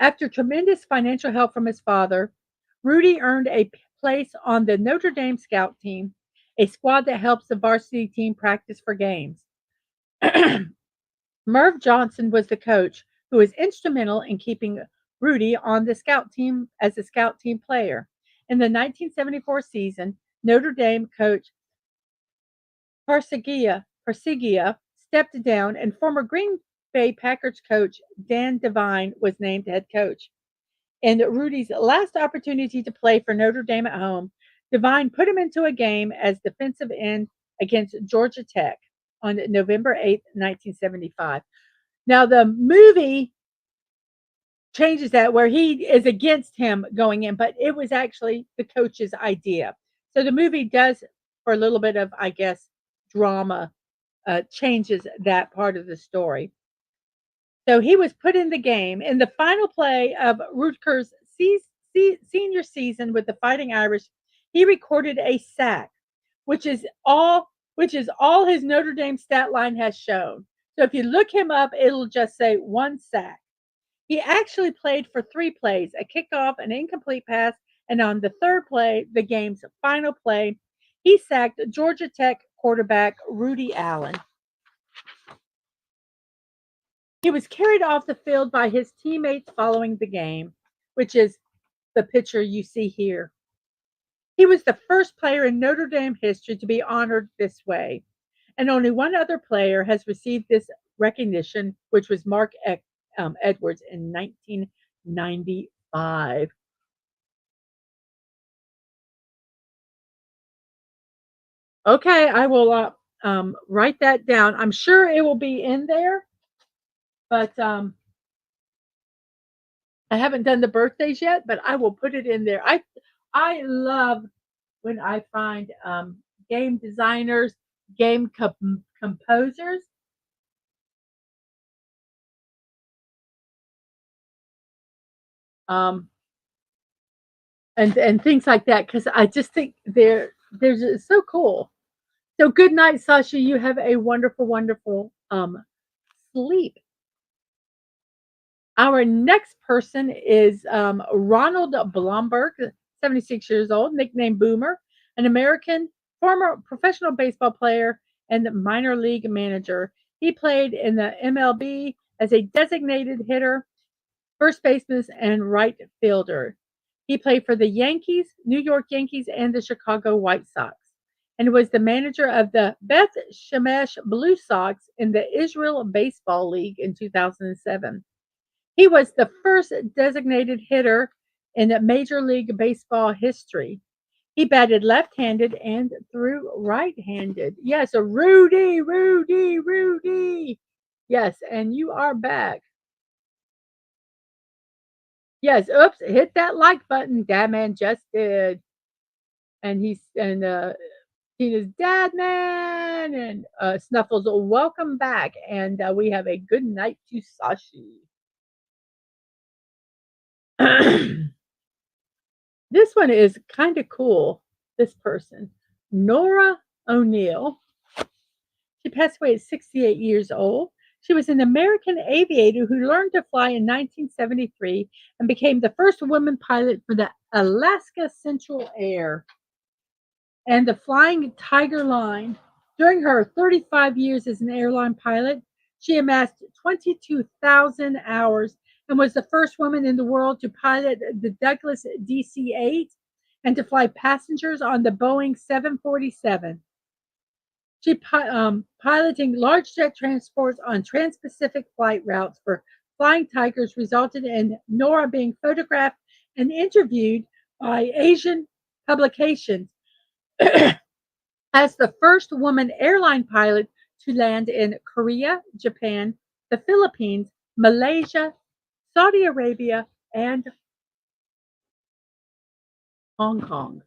After tremendous financial help from his father, Rudy earned a place on the Notre Dame scout team, a squad that helps the varsity team practice for games. Merv Johnson was the coach who was instrumental in keeping Rudy on the scout team as a scout team player. In the 1974 season, Notre Dame coach Parsegia stepped down, and former Green Bay Packers coach Dan Devine was named head coach. In Rudy's last opportunity to play for Notre Dame at home, Devine put him into a game as defensive end against Georgia Tech on November 8th, 1975. Now, the movie changes that where he is against him going in, but it was actually the coach's idea. So the movie does, for a little bit of, I guess, drama, changes that part of the story. So he was put in the game. In the final play of Rutger's senior season with the Fighting Irish, he recorded a sack, which is all his Notre Dame stat line has shown. So if you look him up, it'll just say one sack. He actually played for 3 plays, a kickoff, an incomplete pass, and on the third play, the game's final play, he sacked Georgia Tech quarterback Rudy Allen. He was carried off the field by his teammates following the game, which is the picture you see here. He was the first player in Notre Dame history to be honored this way, and only one other player has received this recognition, which was Mark Edwards in 1995. Okay, I will write that down. I'm sure it will be in there, but I haven't done the birthdays yet, but I will put it in there. I love when I find game designers game composers, um, and things like that. Because I just think they're just so cool. So good night, Sasha. You have a wonderful, wonderful sleep. Our next person is Ronald Blomberg, 76 years old, nicknamed Boomer, an American former professional baseball player and minor league manager. He played in the MLB as a designated hitter, first baseman, and right fielder. He played for the Yankees, New York Yankees, and the Chicago White Sox, and was the manager of the Beth Shemesh Blue Sox in the Israel Baseball League in 2007. He was the first designated hitter in Major League Baseball history. He batted left-handed and threw right-handed. Yes, a Rudy, Rudy, Rudy. Yes, and you are back. Yes, oops, hit that like button. That man just did. And Tina's dad man and Snuffles, welcome back. And we have a good night to Sashi. This one is kind of cool. This person, Nora O'Neill. She passed away at 68 years old. She was an American aviator who learned to fly in 1973 and became the first woman pilot for the Alaska Central Air and the Flying Tiger Line. During her 35 years as an airline pilot, she amassed 22,000 hours and was the first woman in the world to pilot the Douglas DC 8 and to fly passengers on the Boeing 747. She piloting large jet transports on trans-Pacific flight routes for Flying Tigers resulted in Nora being photographed and interviewed by Asian publications as the first woman airline pilot to land in Korea, Japan, the Philippines, Malaysia, Saudi Arabia, and Hong Kong.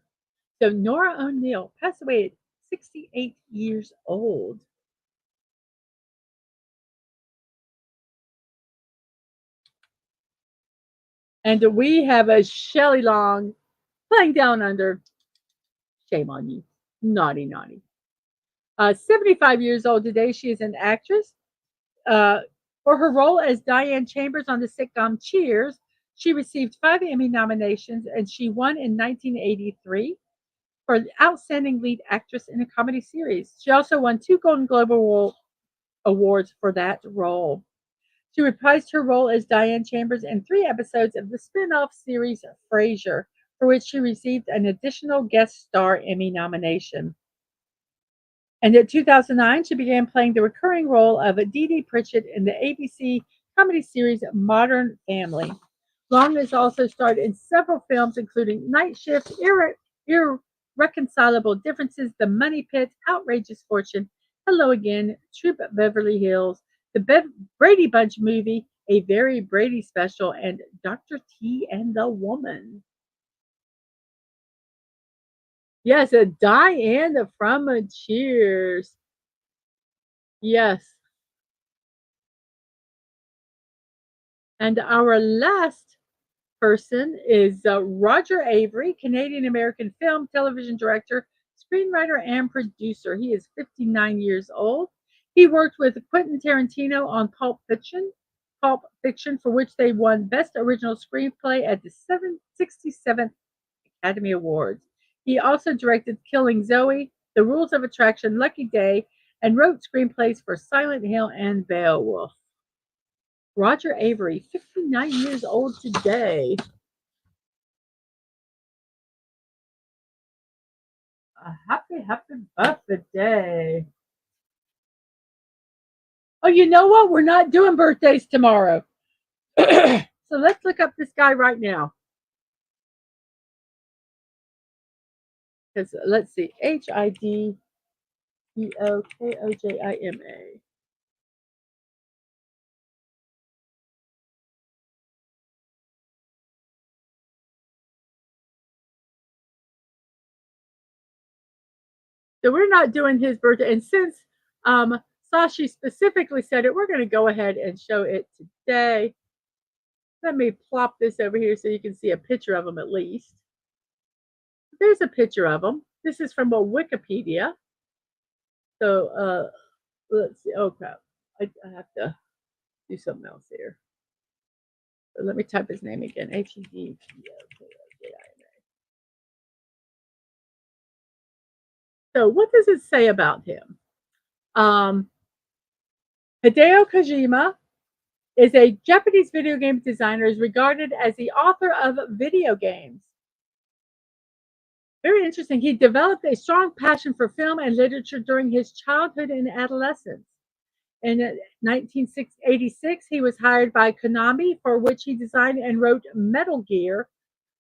So Nora O'Neill passed away at 68 years old. And we have a Shelley Long playing Down Under. Shame on you. Naughty, naughty. 75 years old today. She is an actress. Uh, for her role as Diane Chambers on the sitcom Cheers, she received 5 Emmy nominations and she won in 1983 for Outstanding Lead Actress in a Comedy Series. She also won 2 Golden Globe Awards for that role. She reprised her role as Diane Chambers in 3 episodes of the spin-off series Frasier, for which she received an additional guest star Emmy nomination. And in 2009, she began playing the recurring role of Dee Dee Pritchett in the ABC comedy series Modern Family. Long has also starred in several films, including Night Shift, Irreconcilable Differences, The Money Pit, Outrageous Fortune, Hello Again, Troop Beverly Hills, the Brady Bunch movie, A Very Brady Special, and Dr. T and the Woman. Yes, a Diane from Cheers. Yes. And our last person is Roger Avery, Canadian American film, television director, screenwriter, and producer. He is 59 years old. He worked with Quentin Tarantino on Pulp Fiction, for which they won Best Original Screenplay at the 67th Academy Awards. He also directed Killing Zoe, The Rules of Attraction, Lucky Day, and wrote screenplays for Silent Hill and Beowulf. Roger Avery, 59 years old today. A happy, happy birthday. Oh, you know what? We're not doing birthdays tomorrow. So let's look up this guy right now. Because let's see. Hidekojima. So we're not doing his birthday. And since Sashi specifically said it, we're going to go ahead and show it today. Let me plop this over here so you can see a picture of him at least. There's a picture of him. This is from a Wikipedia. So let's see. Okay. I have to do something else here. So let me type his name again. Hedgkina. So what does it say about him? Hideo Kojima is a Japanese video game designer, is regarded as the author of video games. Very interesting. He developed a strong passion for film and literature during his childhood and adolescence. In 1986, he was hired by Konami, for which he designed and wrote Metal Gear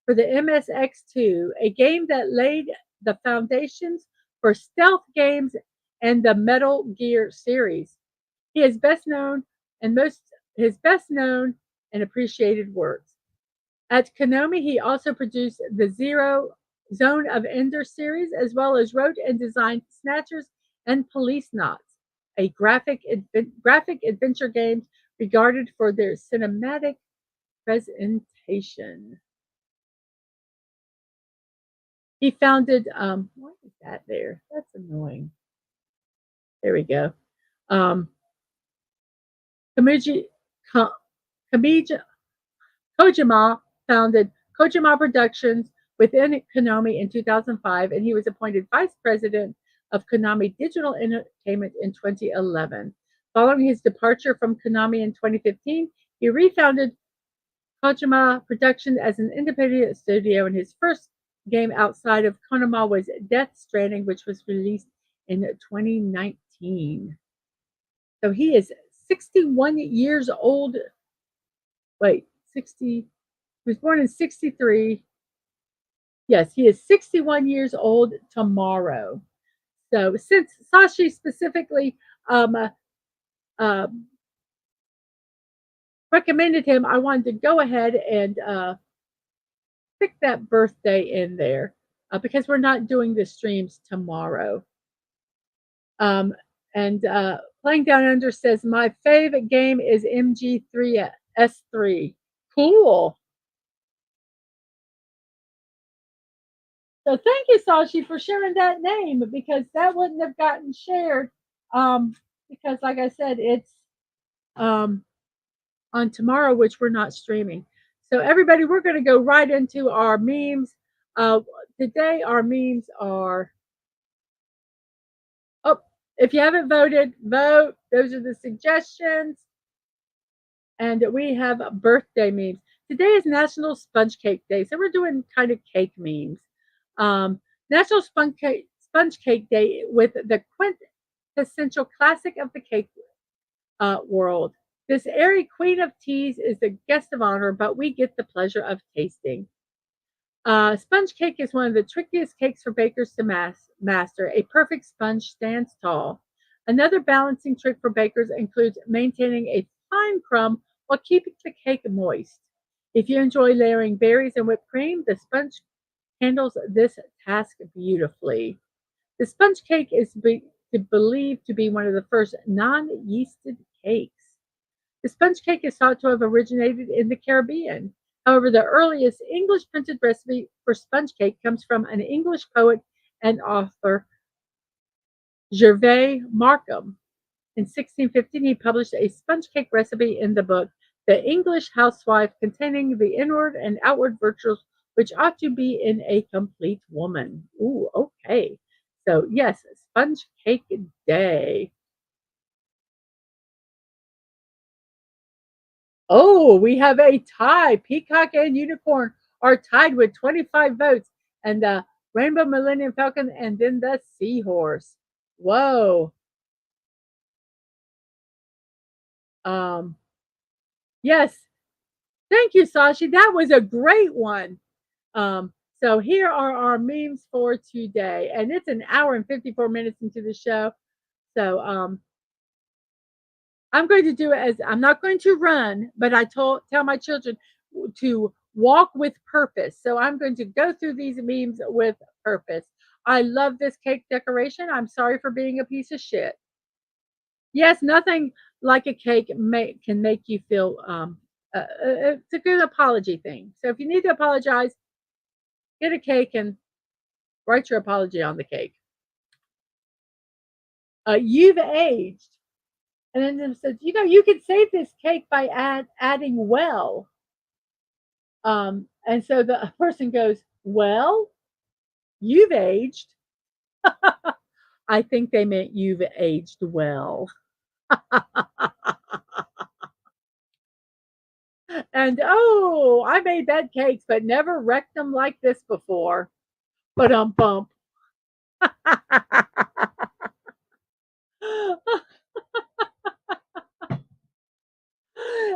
for the MSX2, a game that laid the foundations for stealth games and the Metal Gear series. He is best known and his best known and appreciated works. At Konami, he also produced the Zone of Ender series, as well as wrote and designed Snatchers and Police Knots, a graphic adventure games regarded for their cinematic presentation. He founded, why is that there? That's annoying. There we go. Kojima founded Kojima Productions within Konami in 2005, and he was appointed vice president of Konami Digital Entertainment in 2011. Following his departure from Konami in 2015, he refounded Kojima Productions as an independent studio, and his first game outside of Konami was Death Stranding, which was released in 2019. So he is 61 years old. Wait, 60. He was born in 63. Yes, he is 61 years old tomorrow. So since Sashi specifically uh, recommended him, I wanted to go ahead and stick that birthday in there because we're not doing the streams tomorrow. And Playing Down Under says, my favorite game is MG3S3. Cool. So thank you, Sashi, for sharing that name because that wouldn't have gotten shared. Because like I said, it's on tomorrow, which we're not streaming. So everybody, we're going to go right into our memes. Today, our memes are, oh, if you haven't voted, vote. Those are the suggestions. And we have birthday memes. Today is National Sponge Cake Day, so we're doing kind of cake memes. National Sponge Cake Day with the quintessential classic of the cake world. This airy queen of teas is the guest of honor, but we get the pleasure of tasting. Sponge cake is one of the trickiest cakes for bakers to master. A perfect sponge stands tall. Another balancing trick for bakers includes maintaining a fine crumb while keeping the cake moist. If you enjoy layering berries and whipped cream, the sponge handles this task beautifully. The sponge cake is believed to be one of the first non-yeasted cakes. The sponge cake is thought to have originated in the Caribbean. However, the earliest English printed recipe for sponge cake comes from an English poet and author, Gervais Markham. In 1615, he published a sponge cake recipe in the book The English Housewife, containing the inward and outward virtues which ought to be in a complete woman. Ooh, okay. So, yes, sponge cake day. Oh, we have a tie. Peacock and Unicorn are tied with 25 votes, and the Rainbow Millennium Falcon, and then the Seahorse. Whoa. Yes. Thank you, Sashi. That was a great one. So here are our memes for today, and it's an hour and 54 minutes into the show. So I'm going to do it as I'm not going to run, but I tell my children to walk with purpose. So I'm going to go through these memes with purpose. I love this cake decoration. I'm sorry for being a piece of shit. Yes, nothing like a cake can make you feel, it's a good apology thing. So if you need to apologize, get a cake and write your apology on the cake. You've aged. And then it says, you can save this cake by adding well. And so the person goes, well, you've aged. I think they meant you've aged well. And oh, I made bad cakes, but never wrecked them like this before. But bump.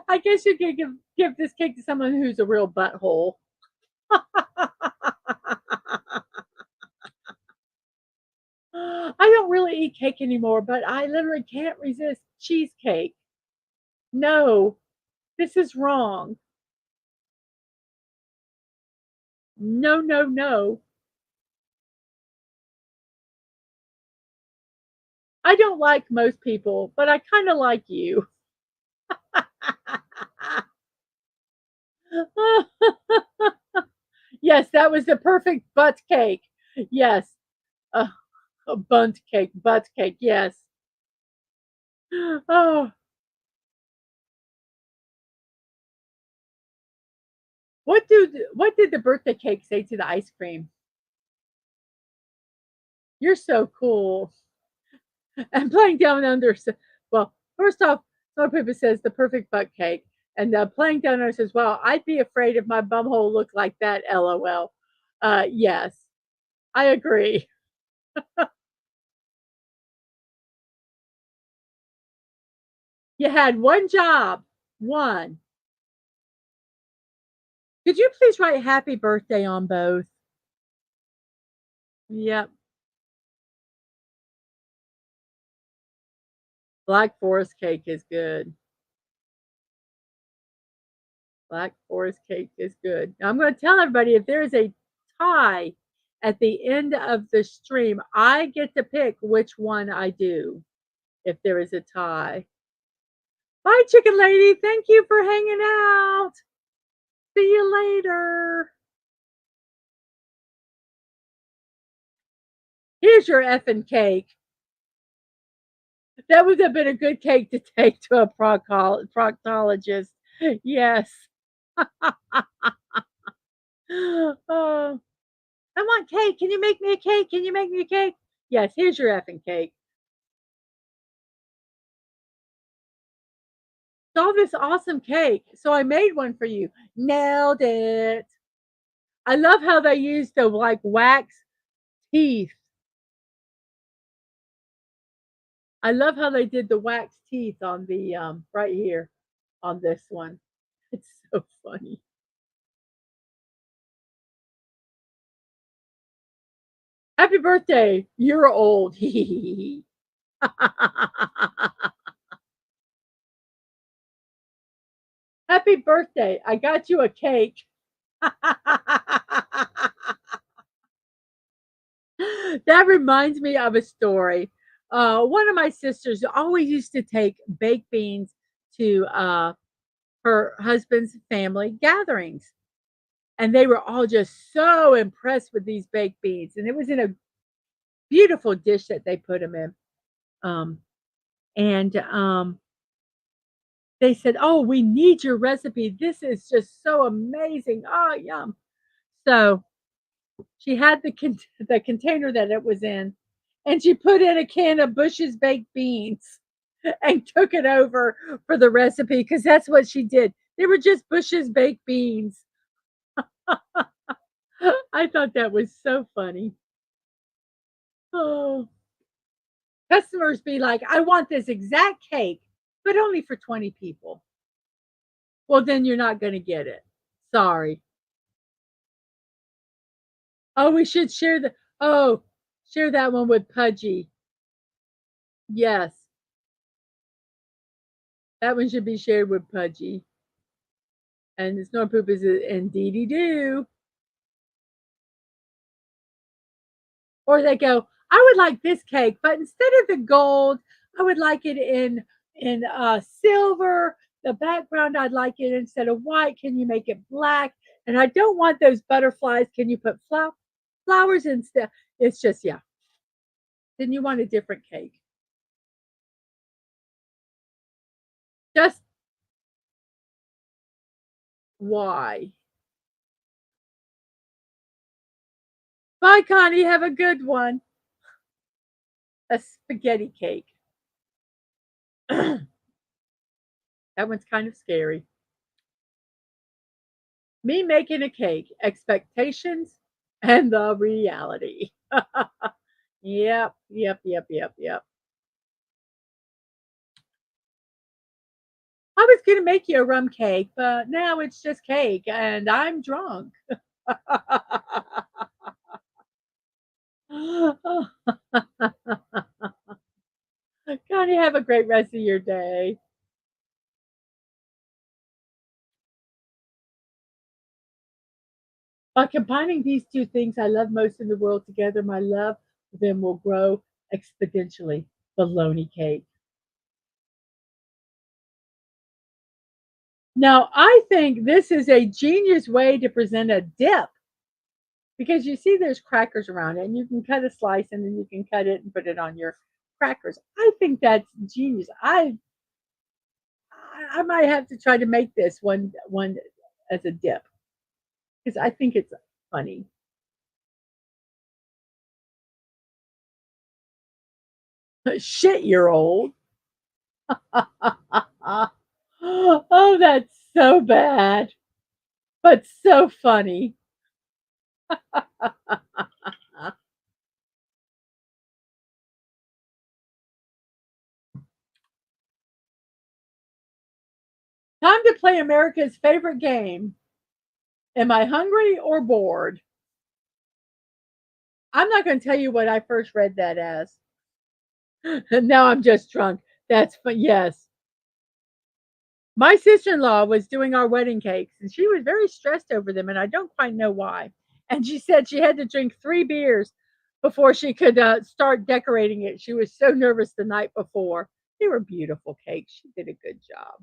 I guess you could give this cake to someone who's a real butthole. I don't really eat cake anymore, but I literally can't resist cheesecake. No, this is wrong. No, no, no. I don't like most people, but I kind of like you. Yes, that was the perfect butt cake. Yes, uh, a butt cake. Yes. Oh, what did the birthday cake say to the ice cream? You're so cool. And playing down under, well, first off, Snow Paper says the perfect butt cake. And playing down under says, well, I'd be afraid if my bumhole looked like that, lol. Yes, I agree. You had one job. One. Could you please write happy birthday on both? Yep. Black forest cake is good. Black forest cake is good. Now, I'm going to tell everybody if there is a tie at the end of the stream, I get to pick which one I do if there is a tie. Bye, chicken lady. Thank you for hanging out. See you later. Here's your effing cake. That would have been a good cake to take to a proctologist. Yes. Oh, I want cake. Can you make me a cake? Can you make me a cake? Yes, here's your effing cake. Saw this awesome cake. So I made one for you. Nailed it. I love how they used the like wax teeth. I love how they did the wax teeth on the right here on this one. It's so funny. Happy birthday. You're old. Happy birthday. I got you a cake. That reminds me of a story. One of my sisters always used to take baked beans to her husband's family gatherings. And they were all just so impressed with these baked beans. And it was in a beautiful dish that they put them in. Um, and they said, "Oh, we need your recipe. This is just so amazing. Oh, yum." So she had the container that it was in, and she put in a can of Bush's baked beans and took it over for the recipe because that's what she did. They were just Bush's baked beans. I thought that was so funny. Oh, customers be like, "I want this exact cake, but only for 20 people." Well, then you're not going to get it. Sorry. Oh, we should share that one with Pudgy. Yes, that one should be shared with Pudgy. And the Snore Poop is indeedy do. Or they go, "I would like this cake, but instead of the gold, I would like it in silver. The background, I'd like it instead of white. Can you make it black? And I don't want those butterflies. Can you put flowers instead?" It's just, yeah. Then you want a different cake. Just why? Bye, Connie. Have a good one. A spaghetti cake. That one's kind of scary. Me making a cake, expectations and the reality. Yep, yep, yep, yep, yep. I was going to make you a rum cake, but now it's just cake and I'm drunk. God, you have a great rest of your day. By combining these two things I love most in the world together, my love for them will grow exponentially. Bologna cake. Now, I think this is a genius way to present a dip because you see there's crackers around it and you can cut a slice and then you can cut it and put it on your crackers. I think that's genius. I might have to try to make this one as a dip because I think it's funny. Shit, you're old. Oh, that's so bad, but so funny. Time to play America's favorite game. Am I hungry or bored? I'm not going to tell you what I first read that as. Now I'm just drunk. That's but yes. My sister-in-law was doing our wedding cakes and she was very stressed over them and I don't quite know why. And she said she had to drink 3 beers before she could start decorating it. She was so nervous the night before. They were beautiful cakes. She did a good job.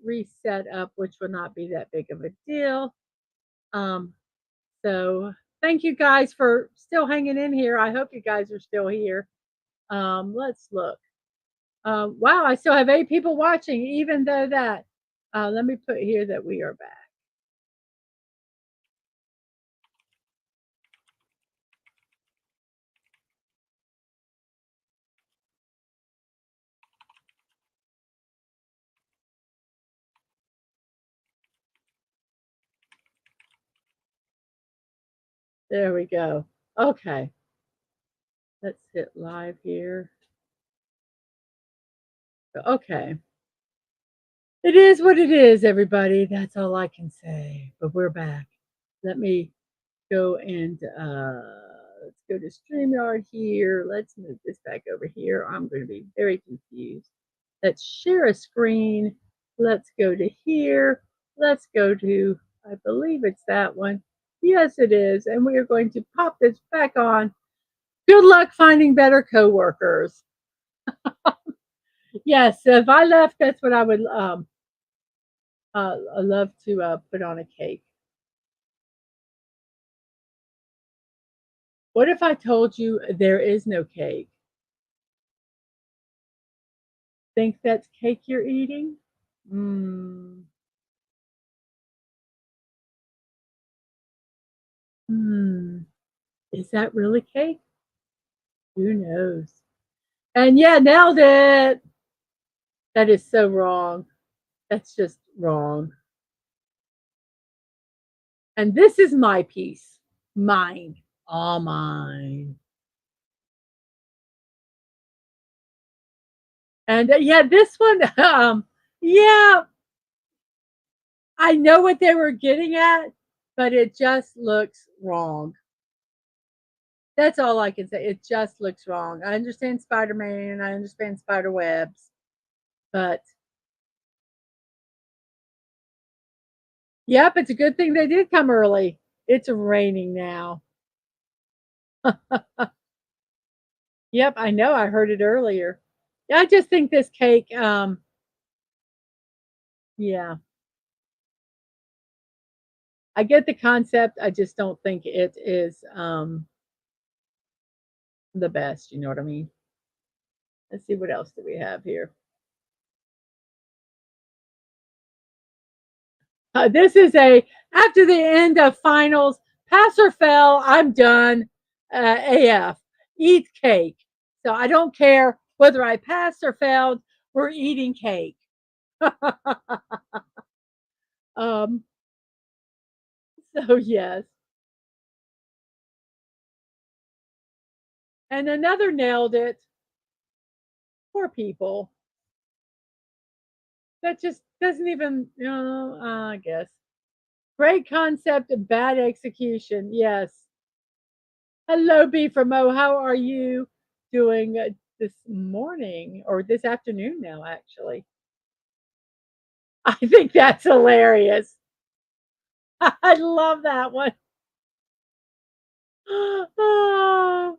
reset up, which will not be that big of a deal. Um, so thank you guys for still hanging in here. I hope you guys are still here. Let's look. Wow, I still have 8 people watching, even though that. Let me put here that we are back. There we go. Okay, let's hit live here. Okay. It is what it is, everybody. That's all I can say. But we're back. Let me go and let's go to StreamYard here. Let's move this back over here. I'm going to be very confused. Let's share a screen. Let's go to here. Let's go to, I believe it's that one. Yes, it is. And we are going to pop this back on. Good luck finding better coworkers. Yes, if I left, that's what I would love to put on a cake. What if I told you there is no cake? Think that's cake you're eating? Mm. Hmm. Is that really cake? Who knows? And yeah, nailed it. That is so wrong. That's just wrong. And this is my piece. Mine. All mine. And yeah, this one, yeah, I know what they were getting at, but it just looks wrong. That's all I can say. It just looks wrong. I understand Spider-Man, I understand spider webs, but yep, it's a good thing they did come early. It's raining now. Yep, I know. I heard it earlier. Yeah, I just think this cake, yeah, I get the concept. I just don't think it is the best. You know what I mean? Let's see what else do we have here. This is a after the end of finals, pass or fail. I'm done. AF eat cake. So I don't care whether I passed or failed. We're eating cake. um. So yes, and another nailed it. Poor people. That just doesn't even. I guess great concept, bad execution. Yes. Hello, B from O. How are you doing this morning or this afternoon now, actually? I think that's hilarious. I love that one. Oh,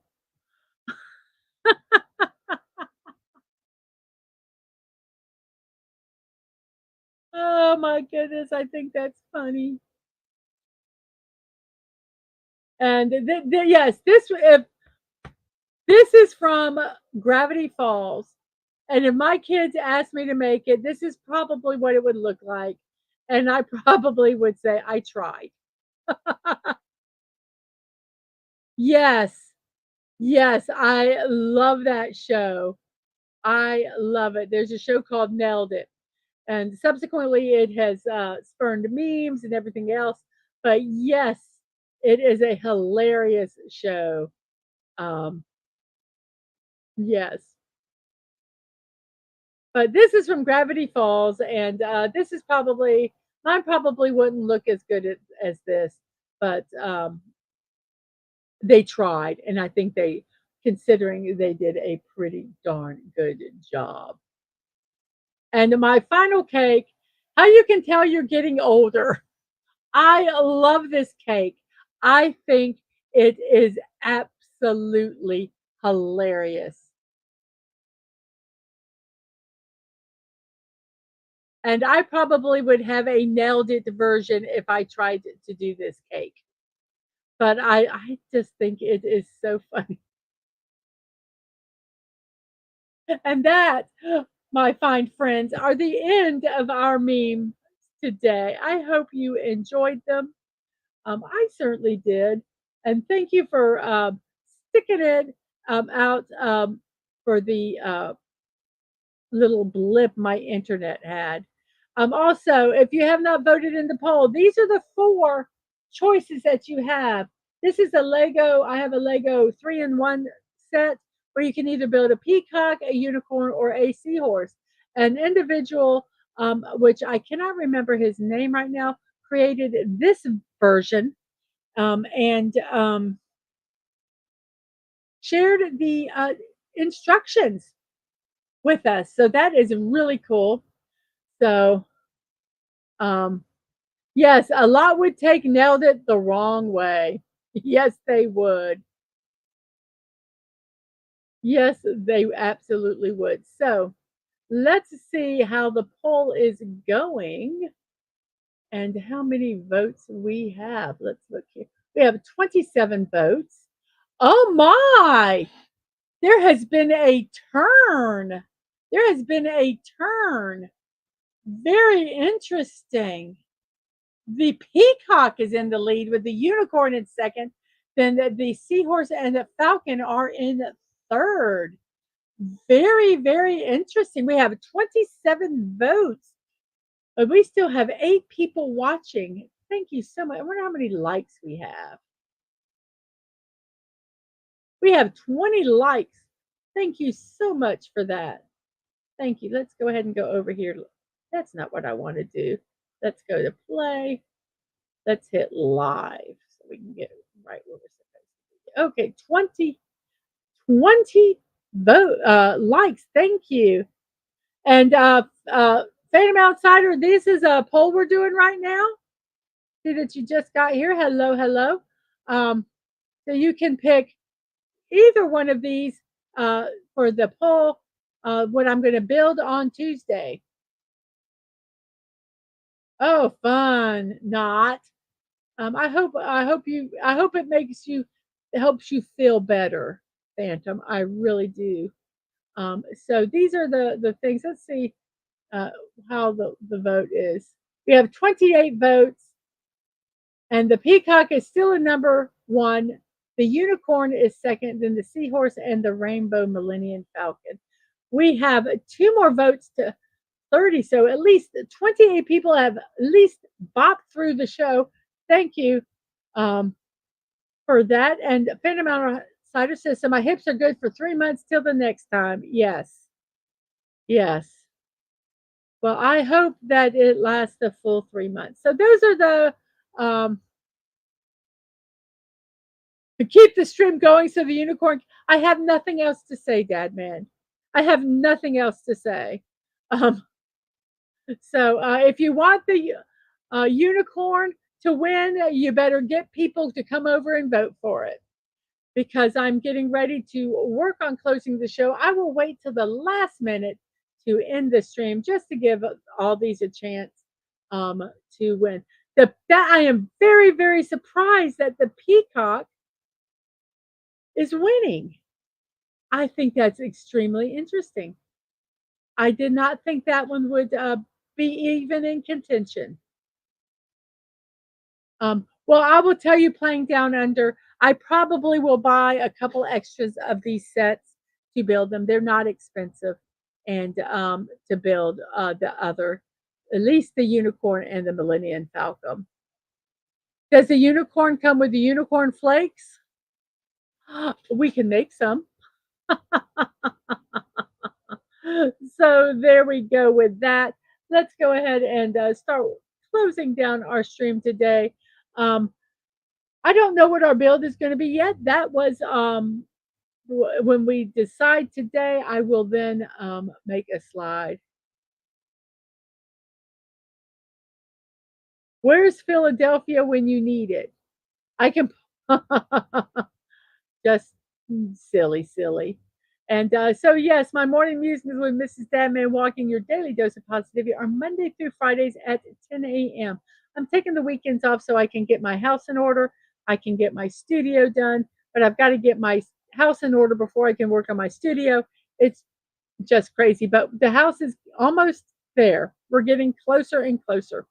oh my goodness. I think that's funny. And yes, this is from Gravity Falls. And if my kids asked me to make it, this is probably what it would look like. And I probably would say, I tried. Yes. Yes, I love that show. I love it. There's a show called Nailed It, and subsequently it has spurned memes and everything else. But yes, it is a hilarious show. Um, yes, but this is from Gravity Falls, and this is probably mine. Probably wouldn't look as good as this, but they tried, and I think considering they did a pretty darn good job. And my final cake, how you can tell you're getting older. I love this cake. I think it is absolutely hilarious. And I probably would have a nailed it version if I tried to do this cake. But I just think it is so funny. And that, my fine friends, are the end of our meme today. I hope you enjoyed them. I certainly did. And thank you for sticking it out for the little blip my internet had. Also, if you have not voted in the poll, these are the four choices that you have. This is a Lego, I have a Lego 3-in-1 set where you can either build a peacock, a unicorn, or a seahorse. An individual, which I cannot remember his name right now, created this version and shared the instructions with us. So that is really cool. So, um, yes, a lot would take nailed it the wrong way. Yes, they would. Yes, they absolutely would. So, let's see how the poll is going and how many votes we have. Let's look here. We have 27 votes. Oh my! There has been a turn. There has been a turn. Very interesting. The peacock is in the lead with the unicorn in second. Then the seahorse and the falcon are in third. Very, very interesting. We have 27 votes, but we still have 8 people watching. Thank you so much. I wonder how many likes we have. We have 20 likes. Thank you so much for that. Thank you. Let's go ahead and go over here. That's not what I want to do. Let's go to play. Let's hit live so we can get right where we're supposed to be. Okay, 20 vote likes. Thank you. And Phantom Outsider, this is a poll we're doing right now. See that you just got here. Hello, hello. So you can pick either one of these for the poll. What I'm going to build on Tuesday. Oh, fun! Not. I hope it makes you it helps you feel better, Phantom. I really do. So these are the things. Let's see uh, how the vote is. We have 28 votes, and the peacock is still in number one. The unicorn is second, then the seahorse and the rainbow Millennium Falcon. We have 2 more votes to 30, so at least 28 people have at least bopped through the show. Thank you um, for that. And Phantom Outsider says, so my hips are good for 3 months till the next time. Yes. Yes. Well, I hope that it lasts the full 3 months. So those are the to keep the stream going. So the unicorn, I have nothing else to say, Dad Man. I have nothing else to say. Um, so if you want the unicorn to win, you better get people to come over and vote for it because I'm getting ready to work on closing the show. I will wait till the last minute to end the stream just to give all these a chance to win. That I am very, very surprised that the peacock is winning. I think that's extremely interesting. I did not think that one would be even in contention. Well, I will tell you, playing down under, I probably will buy a couple extras of these sets to build them. They're not expensive, and to build the other, at least the unicorn and the Millennium Falcon. Does the unicorn come with the unicorn flakes? We can make some. So there we go with that. Let's go ahead and start closing down our stream today. I don't know what our build is going to be yet. That was when we decide today, I will then make a slide. Where's Philadelphia when you need it? I can just silly. And so, yes, my morning musings with Mrs. Dadman Walking, your daily dose of positivity, are Monday through Fridays at 10 a.m. I'm taking the weekends off so I can get my house in order. I can get my studio done, but I've got to get my house in order before I can work on my studio. It's just crazy, but the house is almost there. We're getting closer and closer.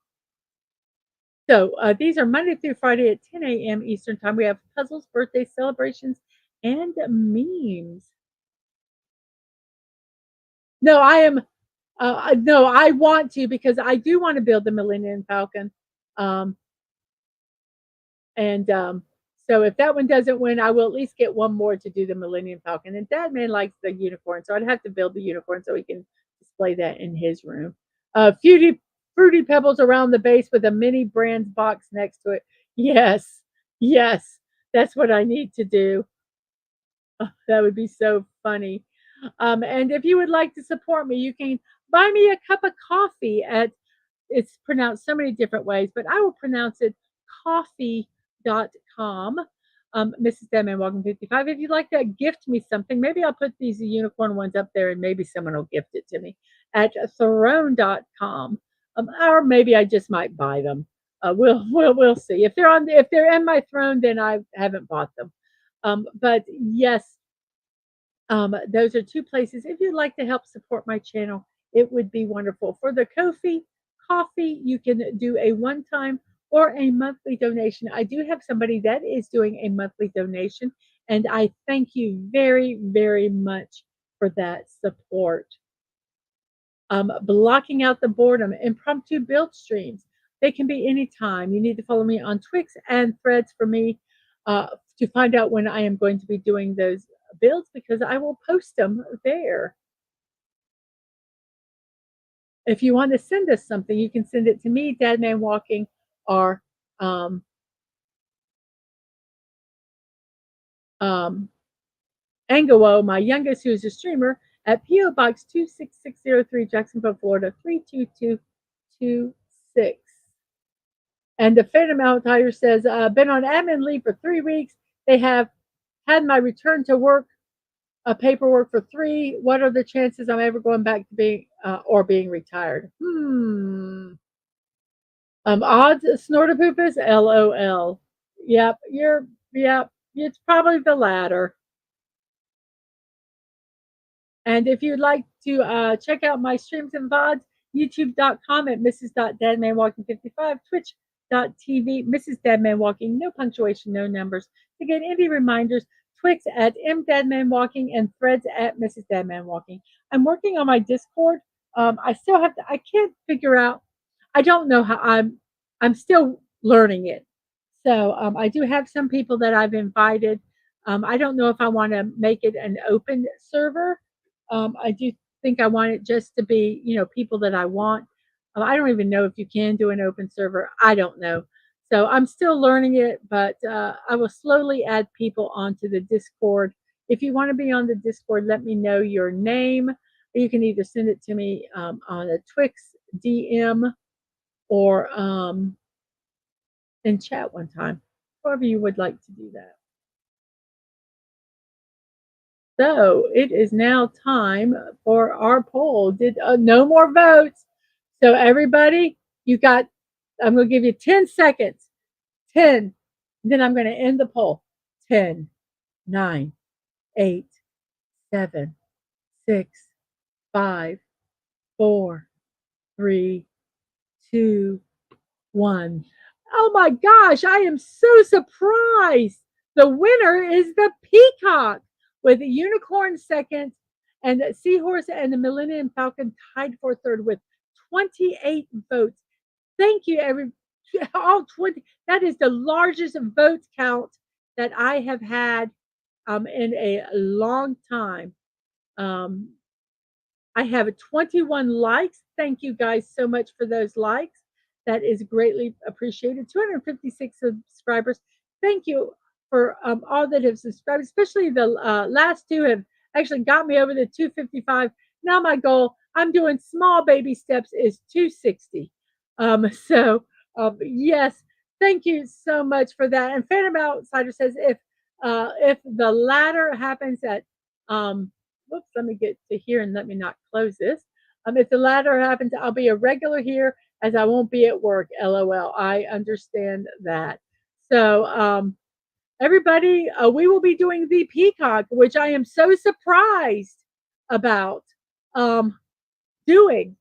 So these are Monday through Friday at 10 a.m. Eastern Time. We have puzzles, birthday celebrations, and memes. No, I am. No, I want to because I do want to build the Millennium Falcon. Um, and so if that one doesn't win, I will at least get one more to do the Millennium Falcon. And Dad Man likes the unicorn, so I'd have to build the unicorn so he can display that in his room. Fruity pebbles around the base with a mini brands box next to it. Yes, yes, that's what I need to do. Oh, that would be so funny. And if you would like to support me, you can buy me a cup of coffee at, it's pronounced so many different ways, but I will pronounce it coffee.com. Mrs. Deadman Walking 55. If you'd like to gift me something, maybe I'll put these unicorn ones up there and maybe someone will gift it to me at throne.com. Or maybe I just might buy them. We'll see. If they're in my throne, then I haven't bought them. But yes, those are two places. If you'd like to help support my channel, it would be wonderful. For the coffee, you can do a one-time or a monthly donation. I do have somebody that is doing a monthly donation, and I thank you very, very much for that support. Blocking out the boredom, impromptu build streams. They can be anytime. You need to follow me on Twix and Threads for me to find out when I am going to be doing those builds because I will post them there. If you want to send us something, you can send it to me, Dadman Walking, or Angelo, my youngest, who is a streamer, at P.O. Box 26603, Jacksonville, Florida, 32226. And the Phantom Outlier says, been on admin leave for 3 weeks. They have had my return to work paperwork for 3. What are the chances I'm ever going back to being retired? Odds Snortopoopus, LOL. Yep, it's probably the latter. And if you'd like to check out my streams and VODs, youtube.com at Mrs.DadmanWalking55, twitch.tv, Mrs. Dadman Walking, no punctuation, no numbers. To get any reminders, Twix at MDadmanWalking and Threads at Mrs. Dadman Walking. I'm working on my Discord. I can't figure out, I don't know how I'm still learning it. So I do have some people that I've invited. I don't know if I want to make it an open server. I do think I want it just to be, people that I want. I don't even know if you can do an open server. I don't know. So I'm still learning it, but I will slowly add people onto the Discord. If you want to be on the Discord, let me know your name. You can either send it to me on a Twix DM or in chat one time, however you would like to do that. So it is now time for our poll. Did no more votes? So everybody, I'm going to give you 10 seconds. 10. Then I'm going to end the poll. 10, 9, 8, 7, 6, 5, 4, 3, 2, 1. Oh my gosh, I am so surprised. The winner is the peacock with the unicorn second and the seahorse and the Millennium Falcon tied for third with 28 votes. Thank you, all 20. That is the largest vote count that I have had in a long time. I have 21 likes. Thank you guys so much for those likes. That is greatly appreciated. 256 subscribers. Thank you for all that have subscribed, especially the last 2 have actually got me over the 255. Now my goal, I'm doing small baby steps, is 260. Yes, thank you so much for that. And Phantom Outsider says if the latter happens at whoops, let me get to here and let me not close this. If the latter happens, I'll be a regular here as I won't be at work. LOL. I understand that. So, everybody, we will be doing the peacock, which I am so surprised about um, doing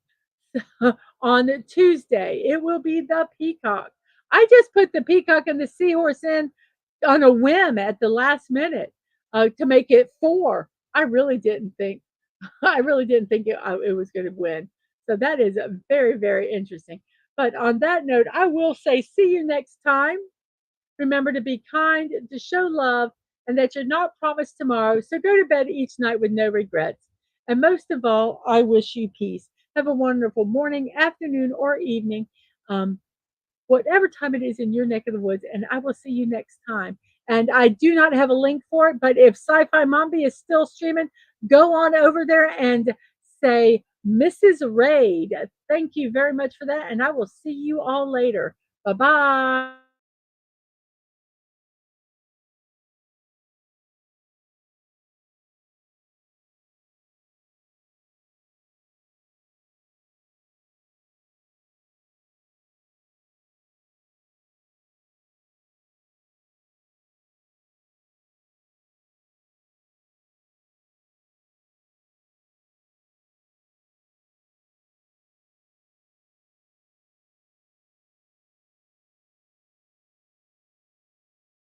on Tuesday. It will be the peacock. I just put the peacock and the seahorse in on a whim at the last minute to make it four. I really didn't think. I really didn't think it was going to win. So that is very, very interesting. But on that note, I will say, see you next time. Remember to be kind, to show love, and that you're not promised tomorrow. So go to bed each night with no regrets. And most of all, I wish you peace. Have a wonderful morning, afternoon, or evening, um, whatever time it is in your neck of the woods. And I will see you next time. And I do not have a link for it, but if Sci Fi Mombi is still streaming, go on over there and say, Mrs. Raid. Thank you very much for that. And I will see you all later. Bye bye.